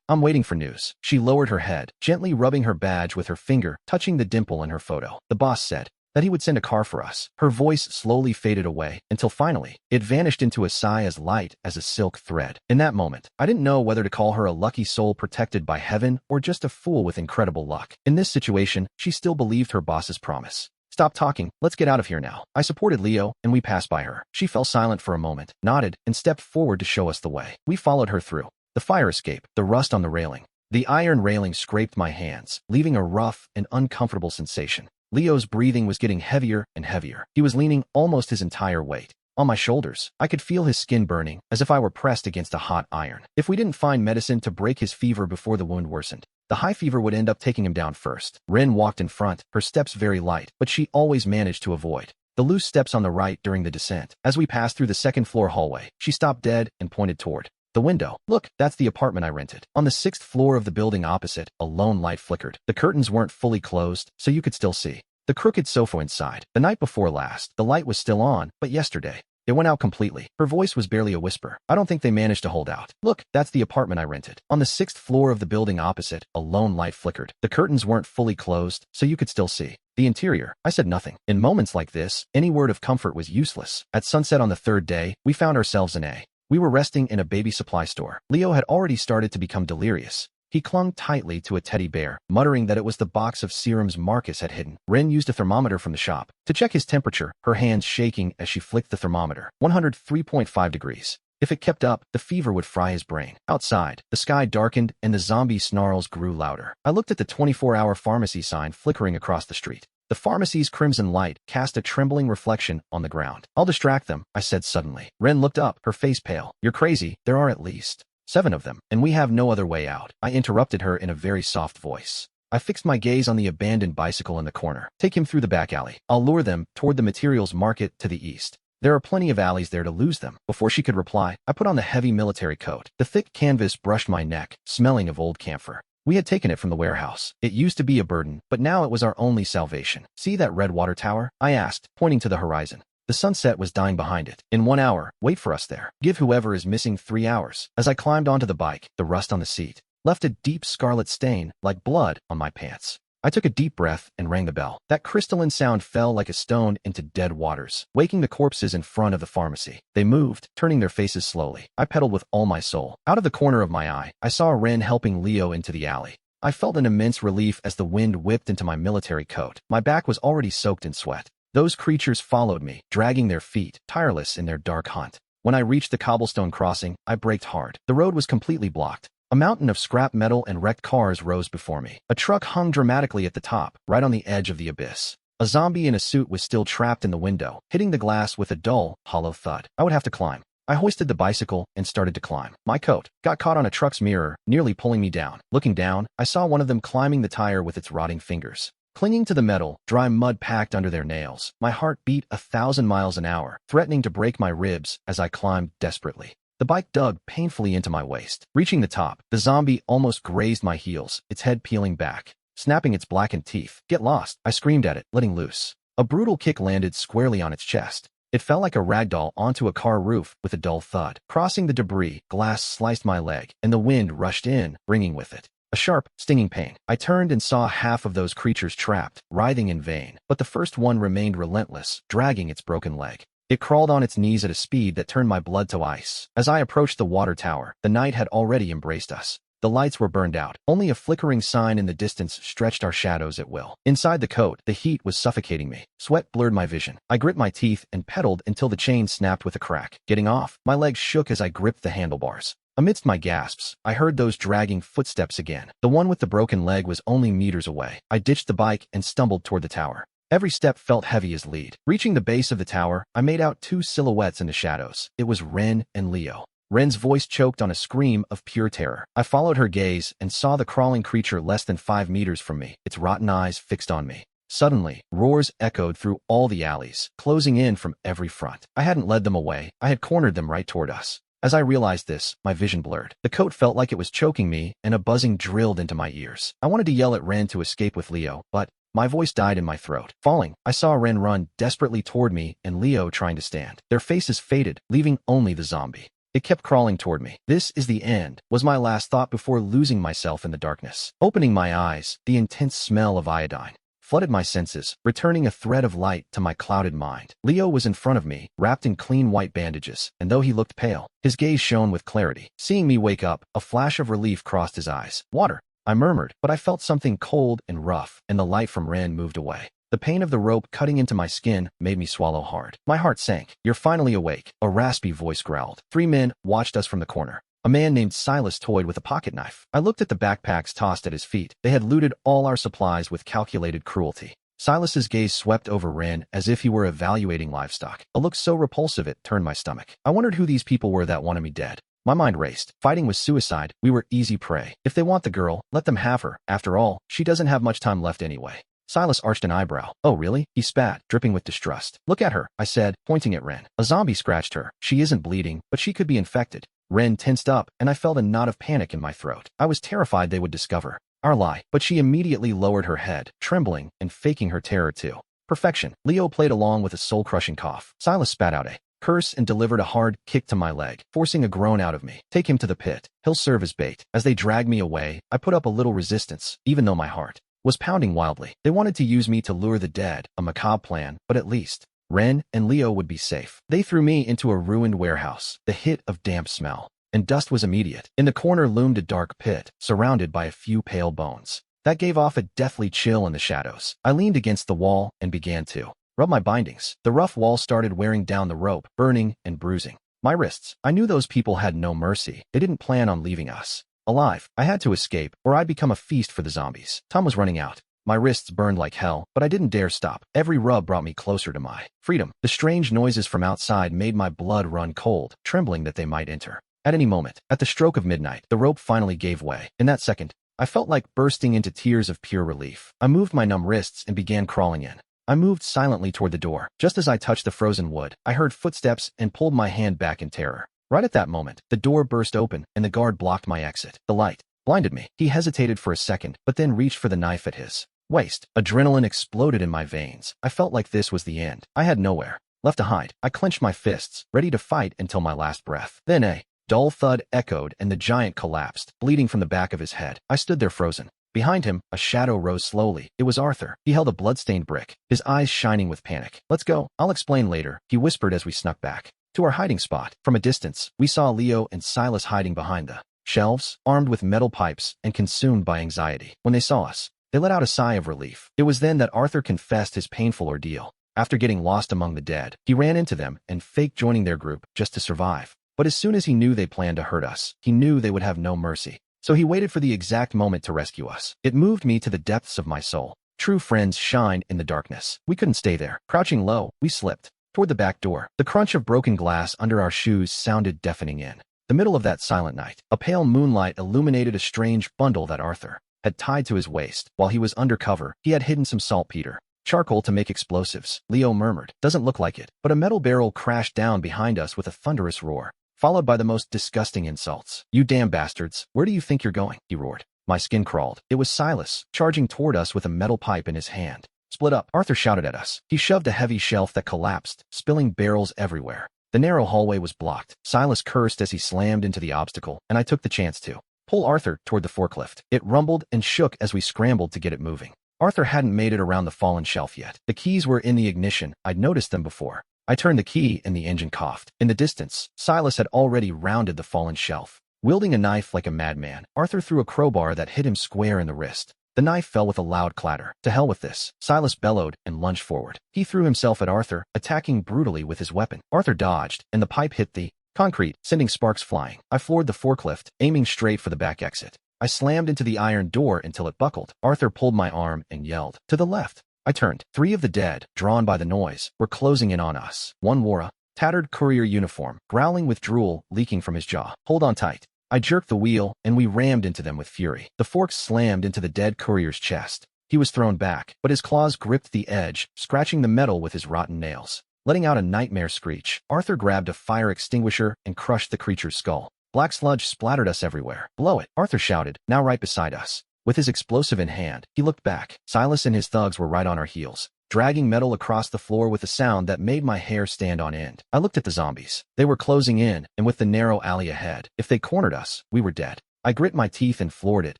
I'm waiting for news. She lowered her head, gently rubbing her badge with her finger, touching the dimple in her photo. The boss said that he would send a car for us. Her voice slowly faded away, until finally, it vanished into a sigh as light as a silk thread. In that moment, I didn't know whether to call her a lucky soul protected by heaven or just a fool with incredible luck. In this situation, she still believed her boss's promise. Stop talking, let's get out of here now. I supported Leo, and we passed by her. She fell silent for a moment, nodded, and stepped forward to show us the way. We followed her through the fire escape, the rust on the railing. The iron railing scraped my hands, leaving a rough and uncomfortable sensation. Leo's breathing was getting heavier and heavier. He was leaning almost his entire weight on my shoulders. I could feel his skin burning, as if I were pressed against a hot iron. If we didn't find medicine to break his fever before the wound worsened, The high fever would end up taking him down first. Rin walked in front, her steps very light, but she always managed to avoid the loose steps on the right during the descent. As we passed through the second-floor hallway, she stopped dead and pointed toward the window. Look, that's the apartment I rented. On the 6th floor of the building opposite, a lone light flickered. The curtains weren't fully closed, so you could still see the crooked sofa inside. The night before last, the light was still on, but yesterday, it went out completely. Her voice was barely a whisper. I don't think they managed to hold out. Look, that's the apartment I rented. On the 6th floor of the building opposite, a lone light flickered. The curtains weren't fully closed, so you could still see the interior. I said nothing. In moments like this, any word of comfort was useless. At sunset on the 3rd day, we found ourselves in We were resting in a baby supply store. Leo had already started to become delirious. He clung tightly to a teddy bear, muttering that it was the box of serums Marcus had hidden. Ren used a thermometer from the shop to check his temperature, her hands shaking as she flicked the thermometer. 103.5 degrees. If it kept up, the fever would fry his brain. Outside, the sky darkened and the zombie snarls grew louder. I looked at the 24-hour pharmacy sign flickering across the street. The pharmacy's crimson light cast a trembling reflection on the ground. I'll distract them, I said suddenly. Ren looked up, her face pale. You're crazy. There are at least 7 of them, and we have no other way out. I interrupted her in a very soft voice. I fixed my gaze on the abandoned bicycle in the corner. Take him through the back alley. I'll lure them toward the materials market to the east. There are plenty of alleys there to lose them. Before she could reply, I put on the heavy military coat. The thick canvas brushed my neck, smelling of old camphor. We had taken it from the warehouse. It used to be a burden, but now it was our only salvation. See that red water tower? I asked, pointing to the horizon. The sunset was dying behind it. In 1 hour, wait for us there. Give whoever is missing 3 hours. As I climbed onto the bike, the rust on the seat left a deep scarlet stain, like blood, on my pants. I took a deep breath and rang the bell. That crystalline sound fell like a stone into dead waters, waking the corpses in front of the pharmacy. They moved, turning their faces slowly. I pedaled with all my soul. Out of the corner of my eye, I saw Ren helping Leo into the alley. I felt an immense relief as the wind whipped into my military coat. My back was already soaked in sweat. Those creatures followed me, dragging their feet, tireless in their dark hunt. When I reached the cobblestone crossing, I braked hard. The road was completely blocked. A mountain of scrap metal and wrecked cars rose before me. A truck hung dramatically at the top, right on the edge of the abyss. A zombie in a suit was still trapped in the window, hitting the glass with a dull, hollow thud. I would have to climb. I hoisted the bicycle and started to climb. My coat got caught on a truck's mirror, nearly pulling me down. Looking down, I saw one of them climbing the tire with its rotting fingers. Clinging to the metal, dry mud packed under their nails. My heart beat 1,000 miles an hour, threatening to break my ribs as I climbed desperately. The bike dug painfully into my waist. Reaching the top, the zombie almost grazed my heels, its head peeling back, snapping its blackened teeth. Get lost, I screamed at it, letting loose. A brutal kick landed squarely on its chest. It fell like a ragdoll onto a car roof with a dull thud. Crossing the debris, glass sliced my leg, and the wind rushed in, bringing with it a sharp, stinging pain. I turned and saw half of those creatures trapped, writhing in vain, but the first one remained relentless, dragging its broken leg. It crawled on its knees at a speed that turned my blood to ice. As I approached the water tower, the night had already embraced us. The lights were burned out. Only a flickering sign in the distance stretched our shadows at will. Inside the coat, the heat was suffocating me. Sweat blurred my vision. I grit my teeth and pedaled until the chain snapped with a crack. Getting off, my legs shook as I gripped the handlebars. Amidst my gasps, I heard those dragging footsteps again. The one with the broken leg was only meters away. I ditched the bike and stumbled toward the tower. Every step felt heavy as lead. Reaching the base of the tower, I made out 2 silhouettes in the shadows. It was Ren and Leo. Ren's voice choked on a scream of pure terror. I followed her gaze and saw the crawling creature less than 5 meters from me, its rotten eyes fixed on me. Suddenly, roars echoed through all the alleys, closing in from every front. I hadn't led them away. I had cornered them right toward us. As I realized this, my vision blurred. The coat felt like it was choking me, and a buzzing drilled into my ears. I wanted to yell at Ren to escape with Leo, but my voice died in my throat. Falling, I saw Ren run desperately toward me and Leo trying to stand. Their faces faded, leaving only the zombie. It kept crawling toward me. This is the end, was my last thought before losing myself in the darkness. Opening my eyes, the intense smell of iodine flooded my senses, returning a thread of light to my clouded mind. Leo was in front of me, wrapped in clean white bandages, and though he looked pale, his gaze shone with clarity. Seeing me wake up, a flash of relief crossed his eyes. Water, I murmured, but I felt something cold and rough, and the light from Ren moved away. The pain of the rope cutting into my skin made me swallow hard. My heart sank. You're finally awake, a raspy voice growled. 3 men watched us from the corner. A man named Silas toyed with a pocket knife. I looked at the backpacks tossed at his feet. They had looted all our supplies with calculated cruelty. Silas's gaze swept over Ren as if he were evaluating livestock. A look so repulsive it turned my stomach. I wondered who these people were that wanted me dead. My mind raced. Fighting was suicide. We were easy prey. If they want the girl, let them have her. After all, she doesn't have much time left anyway. Silas arched an eyebrow. Oh really? He spat, dripping with distrust. Look at her, I said, pointing at Ren. A zombie scratched her. She isn't bleeding, but she could be infected. Ren tensed up, and I felt a knot of panic in my throat. I was terrified they would discover our lie, but she immediately lowered her head, trembling and faking her terror too. Perfection. Leo played along with a soul-crushing cough. Silas spat out a curse and delivered a hard kick to my leg, forcing a groan out of me. Take him to the pit. He'll serve as bait. As they dragged me away, I put up a little resistance, even though my heart was pounding wildly. They wanted to use me to lure the dead, a macabre plan, but at least Ren and Leo would be safe. They threw me into a ruined warehouse. The hit of damp smell and dust was immediate. In the corner loomed a dark pit, surrounded by a few pale bones. That gave off a deathly chill in the shadows. I leaned against the wall and began to rub my bindings. The rough wall started wearing down the rope, burning and bruising my wrists. I knew those people had no mercy. They didn't plan on leaving us alive. I had to escape, or I'd become a feast for the zombies. Time was running out. My wrists burned like hell, but I didn't dare stop. Every rub brought me closer to my freedom. The strange noises from outside made my blood run cold, trembling that they might enter at any moment. At the stroke of midnight, the rope finally gave way. In that second, I felt like bursting into tears of pure relief. I moved my numb wrists and began crawling in. I moved silently toward the door. Just as I touched the frozen wood, I heard footsteps and pulled my hand back in terror. Right at that moment, the door burst open and the guard blocked my exit. The light blinded me. He hesitated for a second, but then reached for the knife at his waist. Adrenaline exploded in my veins. I felt like this was the end. I had nowhere left to hide. I clenched my fists, ready to fight until my last breath. Then a dull thud echoed and the giant collapsed, bleeding from the back of his head. I stood there frozen. Behind him, a shadow rose slowly. It was Arthur. He held a blood-stained brick, his eyes shining with panic. Let's go. I'll explain later, he whispered as we snuck back to our hiding spot. From a distance, we saw Leo and Silas hiding behind the shelves, armed with metal pipes and consumed by anxiety. When they saw us, they let out a sigh of relief. It was then that Arthur confessed his painful ordeal. After getting lost among the dead, he ran into them and faked joining their group just to survive. But as soon as he knew they planned to hurt us, he knew they would have no mercy. So he waited for the exact moment to rescue us. It moved me to the depths of my soul. True friends shine in the darkness. We couldn't stay there. Crouching low, we slipped toward the back door. The crunch of broken glass under our shoes sounded deafening in the middle of that silent night. A pale moonlight illuminated a strange bundle that Arthur had tied to his waist. While he was undercover, he had hidden some saltpeter, charcoal to make explosives. Leo murmured, "Doesn't look like it." But a metal barrel crashed down behind us with a thunderous roar, followed by the most disgusting insults. "You damn bastards, where do you think you're going?" he roared. My skin crawled. It was Silas, charging toward us with a metal pipe in his hand. "Split up," Arthur shouted at us. He shoved a heavy shelf that collapsed, spilling barrels everywhere. The narrow hallway was blocked. Silas cursed as he slammed into the obstacle, and I took the chance to pull Arthur toward the forklift. It rumbled and shook as we scrambled to get it moving. Arthur hadn't made it around the fallen shelf yet. The keys were in the ignition. I'd noticed them before. I turned the key and the engine coughed. In the distance, Silas had already rounded the fallen shelf. Wielding a knife like a madman, Arthur threw a crowbar that hit him square in the wrist. The knife fell with a loud clatter. "To hell with this," Silas bellowed and lunged forward. He threw himself at Arthur, attacking brutally with his weapon. Arthur dodged, and the pipe hit the concrete, sending sparks flying. I floored the forklift, aiming straight for the back exit. I slammed into the iron door until it buckled. Arthur pulled my arm and yelled, "To the left." I turned. 3 of the dead, drawn by the noise, were closing in on us. One wore a tattered courier uniform, growling with drool leaking from his jaw. "Hold on tight." I jerked the wheel, and we rammed into them with fury. The forks slammed into the dead courier's chest. He was thrown back, but his claws gripped the edge, scratching the metal with his rotten nails. Letting out a nightmare screech, Arthur grabbed a fire extinguisher and crushed the creature's skull. Black sludge splattered us everywhere. "Blow it," Arthur shouted, now right beside us. With his explosive in hand, he looked back. Silas and his thugs were right on our heels, dragging metal across the floor with a sound that made my hair stand on end. I looked at the zombies. They were closing in, and with the narrow alley ahead, if they cornered us, we were dead. I grit my teeth and floored it,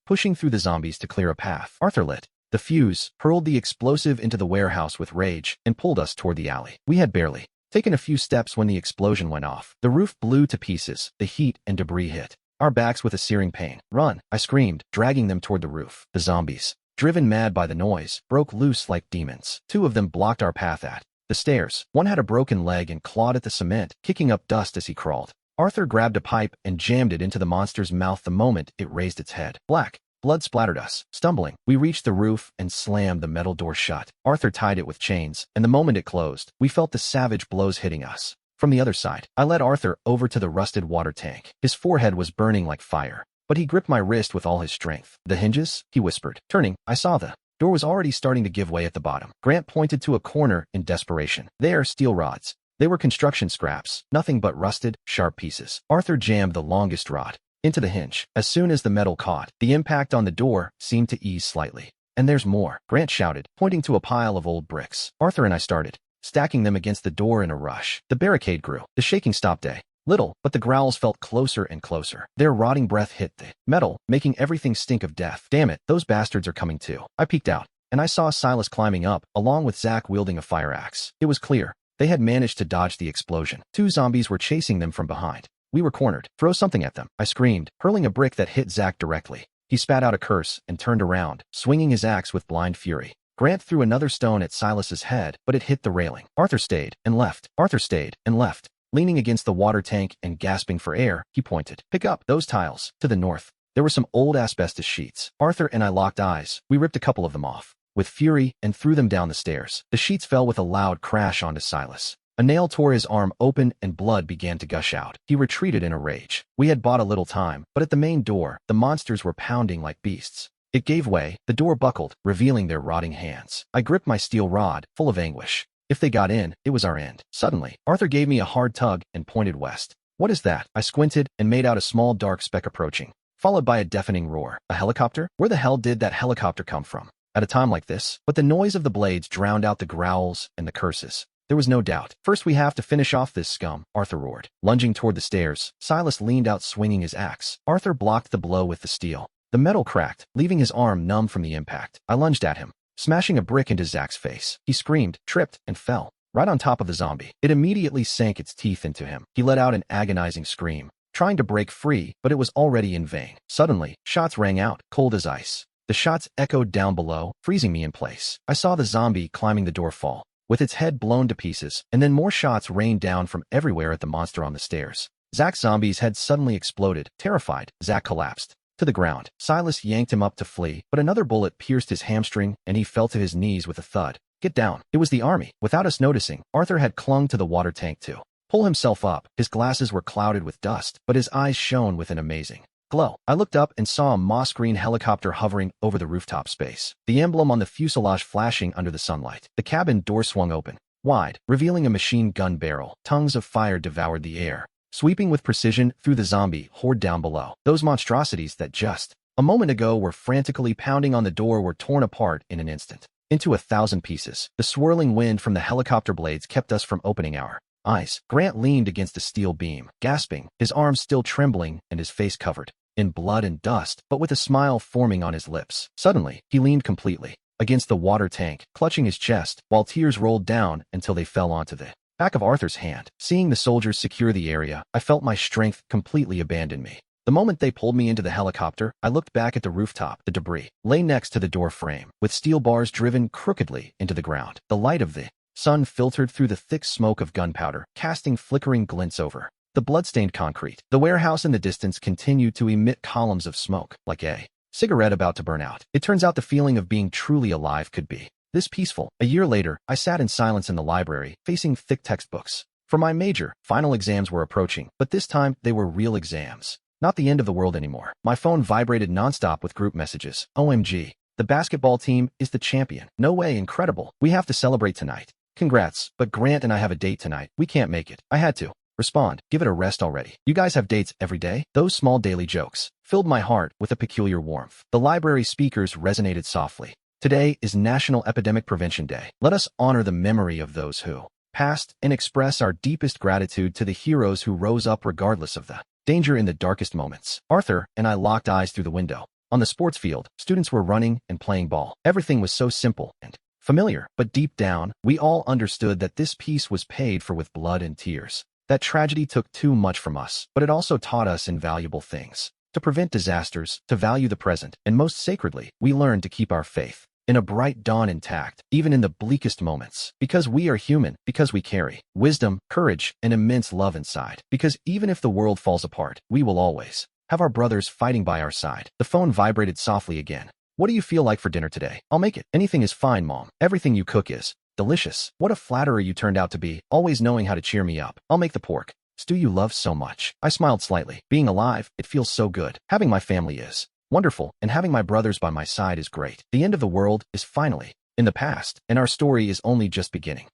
pushing through the zombies to clear a path. Arthur lit the fuse, hurled the explosive into the warehouse with rage, and pulled us toward the alley. We had barely taken a few steps when the explosion went off. The roof blew to pieces. The heat and debris hit our backs with a searing pain. "Run!" I screamed, dragging them toward the roof. The zombies, driven mad by the noise, broke loose like demons. 2 of them blocked our path at the stairs. One had a broken leg and clawed at the cement, kicking up dust as he crawled. Arthur grabbed a pipe and jammed it into the monster's mouth the moment it raised its head. Black blood splattered us. Stumbling, we reached the roof and slammed the metal door shut. Arthur tied it with chains, and the moment it closed, we felt the savage blows hitting us From the other side, I led Arthur over to the rusted water tank. His forehead was burning like fire, but he gripped my wrist with all his strength. "The hinges?" he whispered. Turning, I saw the door was already starting to give way at the bottom. Grant pointed to a corner in desperation. There, steel rods. They were construction scraps, nothing but rusted, sharp pieces. Arthur jammed the longest rod into the hinge. As soon as the metal caught, the impact on the door seemed to ease slightly. "And there's more," Grant shouted, pointing to a pile of old bricks. Arthur and I started stacking them against the door in a rush. The barricade grew. The shaking stopped a little, but the growls felt closer and closer. Their rotting breath hit the metal, making everything stink of death. "Damn it, those bastards are coming too." I peeked out, and I saw Silas climbing up, along with Zach wielding a fire axe. It was clear they had managed to dodge the explosion. Two zombies were chasing them from behind. We were cornered. "Throw something at them," I screamed, hurling a brick that hit Zach directly. He spat out a curse and turned around, swinging his axe with blind fury. Grant threw another stone at Silas's head, but it hit the railing. Arthur stayed and left. Arthur stayed and left. Leaning against the water tank and gasping for air, he pointed. "Pick up those tiles." To the north, there were some old asbestos sheets. Arthur and I locked eyes. We ripped a couple of them off with fury and threw them down the stairs. The sheets fell with a loud crash onto Silas. A nail tore his arm open and blood began to gush out. He retreated in a rage. We had bought a little time, but at the main door, the monsters were pounding like beasts. It gave way. The door buckled, revealing their rotting hands. I gripped my steel rod, full of anguish. If they got in, it was our end. Suddenly, Arthur gave me a hard tug and pointed west. "What is that?" I squinted and made out a small dark speck approaching, followed by a deafening roar. A helicopter? Where the hell did that helicopter come from at a time like this? But the noise of the blades drowned out the growls and the curses. There was no doubt. "First we have to finish off this scum," Arthur roared. Lunging toward the stairs, Silas leaned out swinging his axe. Arthur blocked the blow with the steel. The metal cracked, leaving his arm numb from the impact. I lunged at him, smashing a brick into Zach's face. He screamed, tripped, and fell right on top of the zombie. It immediately sank its teeth into him. He let out an agonizing scream, trying to break free, but it was already in vain. Suddenly, shots rang out, cold as ice. The shots echoed down below, freezing me in place. I saw the zombie climbing the door fall, with its head blown to pieces, and then more shots rained down from everywhere at the monster on the stairs. Zach's zombie's head suddenly exploded. Terrified, Zach collapsed to the ground. Silas yanked him up to flee, but another bullet pierced his hamstring, and he fell to his knees with a thud. "Get down." It was the army. Without us noticing, Arthur had clung to the water tank to pull himself up. His glasses were clouded with dust, but his eyes shone with an amazing glow. I looked up and saw a moss-green helicopter hovering over the rooftop space, the emblem on the fuselage flashing under the sunlight. The cabin door swung open wide, revealing a machine gun barrel. Tongues of fire devoured the air, sweeping with precision through the zombie horde down below. Those monstrosities that just a moment ago were frantically pounding on the door were torn apart in an instant, into 1,000 pieces. The swirling wind from the helicopter blades kept us from opening our eyes. Grant leaned against a steel beam, gasping, his arms still trembling and his face covered in blood and dust, but with a smile forming on his lips. Suddenly, he leaned completely against the water tank, clutching his chest, while tears rolled down until they fell onto the back of Arthur's hand. Seeing the soldiers secure the area, I felt my strength completely abandon me. The moment they pulled me into the helicopter, I looked back at the rooftop. The debris lay next to the door frame, with steel bars driven crookedly into the ground. The light of the sun filtered through the thick smoke of gunpowder, casting flickering glints over the blood-stained concrete. The warehouse in the distance continued to emit columns of smoke, like a cigarette about to burn out. It turns out the feeling of being truly alive could be this peaceful. A year later, I sat in silence in the library, facing thick textbooks. For my major, final exams were approaching, but this time they were real exams. Not the end of the world anymore. My phone vibrated nonstop with group messages. "OMG. The basketball team is the champion. No way, incredible. We have to celebrate tonight. Congrats, but Grant and I have a date tonight. We can't make it." I had to respond. "Give it a rest already. You guys have dates every day?" Those small daily jokes filled my heart with a peculiar warmth. The library speakers resonated softly. "Today is National Epidemic Prevention Day. Let us honor the memory of those who passed and express our deepest gratitude to the heroes who rose up regardless of the danger in the darkest moments." Arthur and I locked eyes through the window. On the sports field, students were running and playing ball. Everything was so simple and familiar, but deep down, we all understood that this peace was paid for with blood and tears. That tragedy took too much from us, but it also taught us invaluable things. To prevent disasters, to value the present, and most sacredly, we learned to keep our faith in a bright dawn intact, even in the bleakest moments. Because we are human, because we carry wisdom, courage, and immense love inside. Because even if the world falls apart, we will always have our brothers fighting by our side. The phone vibrated softly again. "What do you feel like for dinner today?" "I'll make it." "Anything is fine, Mom. Everything you cook is Delicious. What a flatterer you turned out to be, always knowing how to cheer me up. I'll make the pork stew you love so much. I smiled slightly. Being alive, it feels so good. Having my family is wonderful, and having my brothers by my side is great. The end of the world is finally in the past, and our story is only just beginning.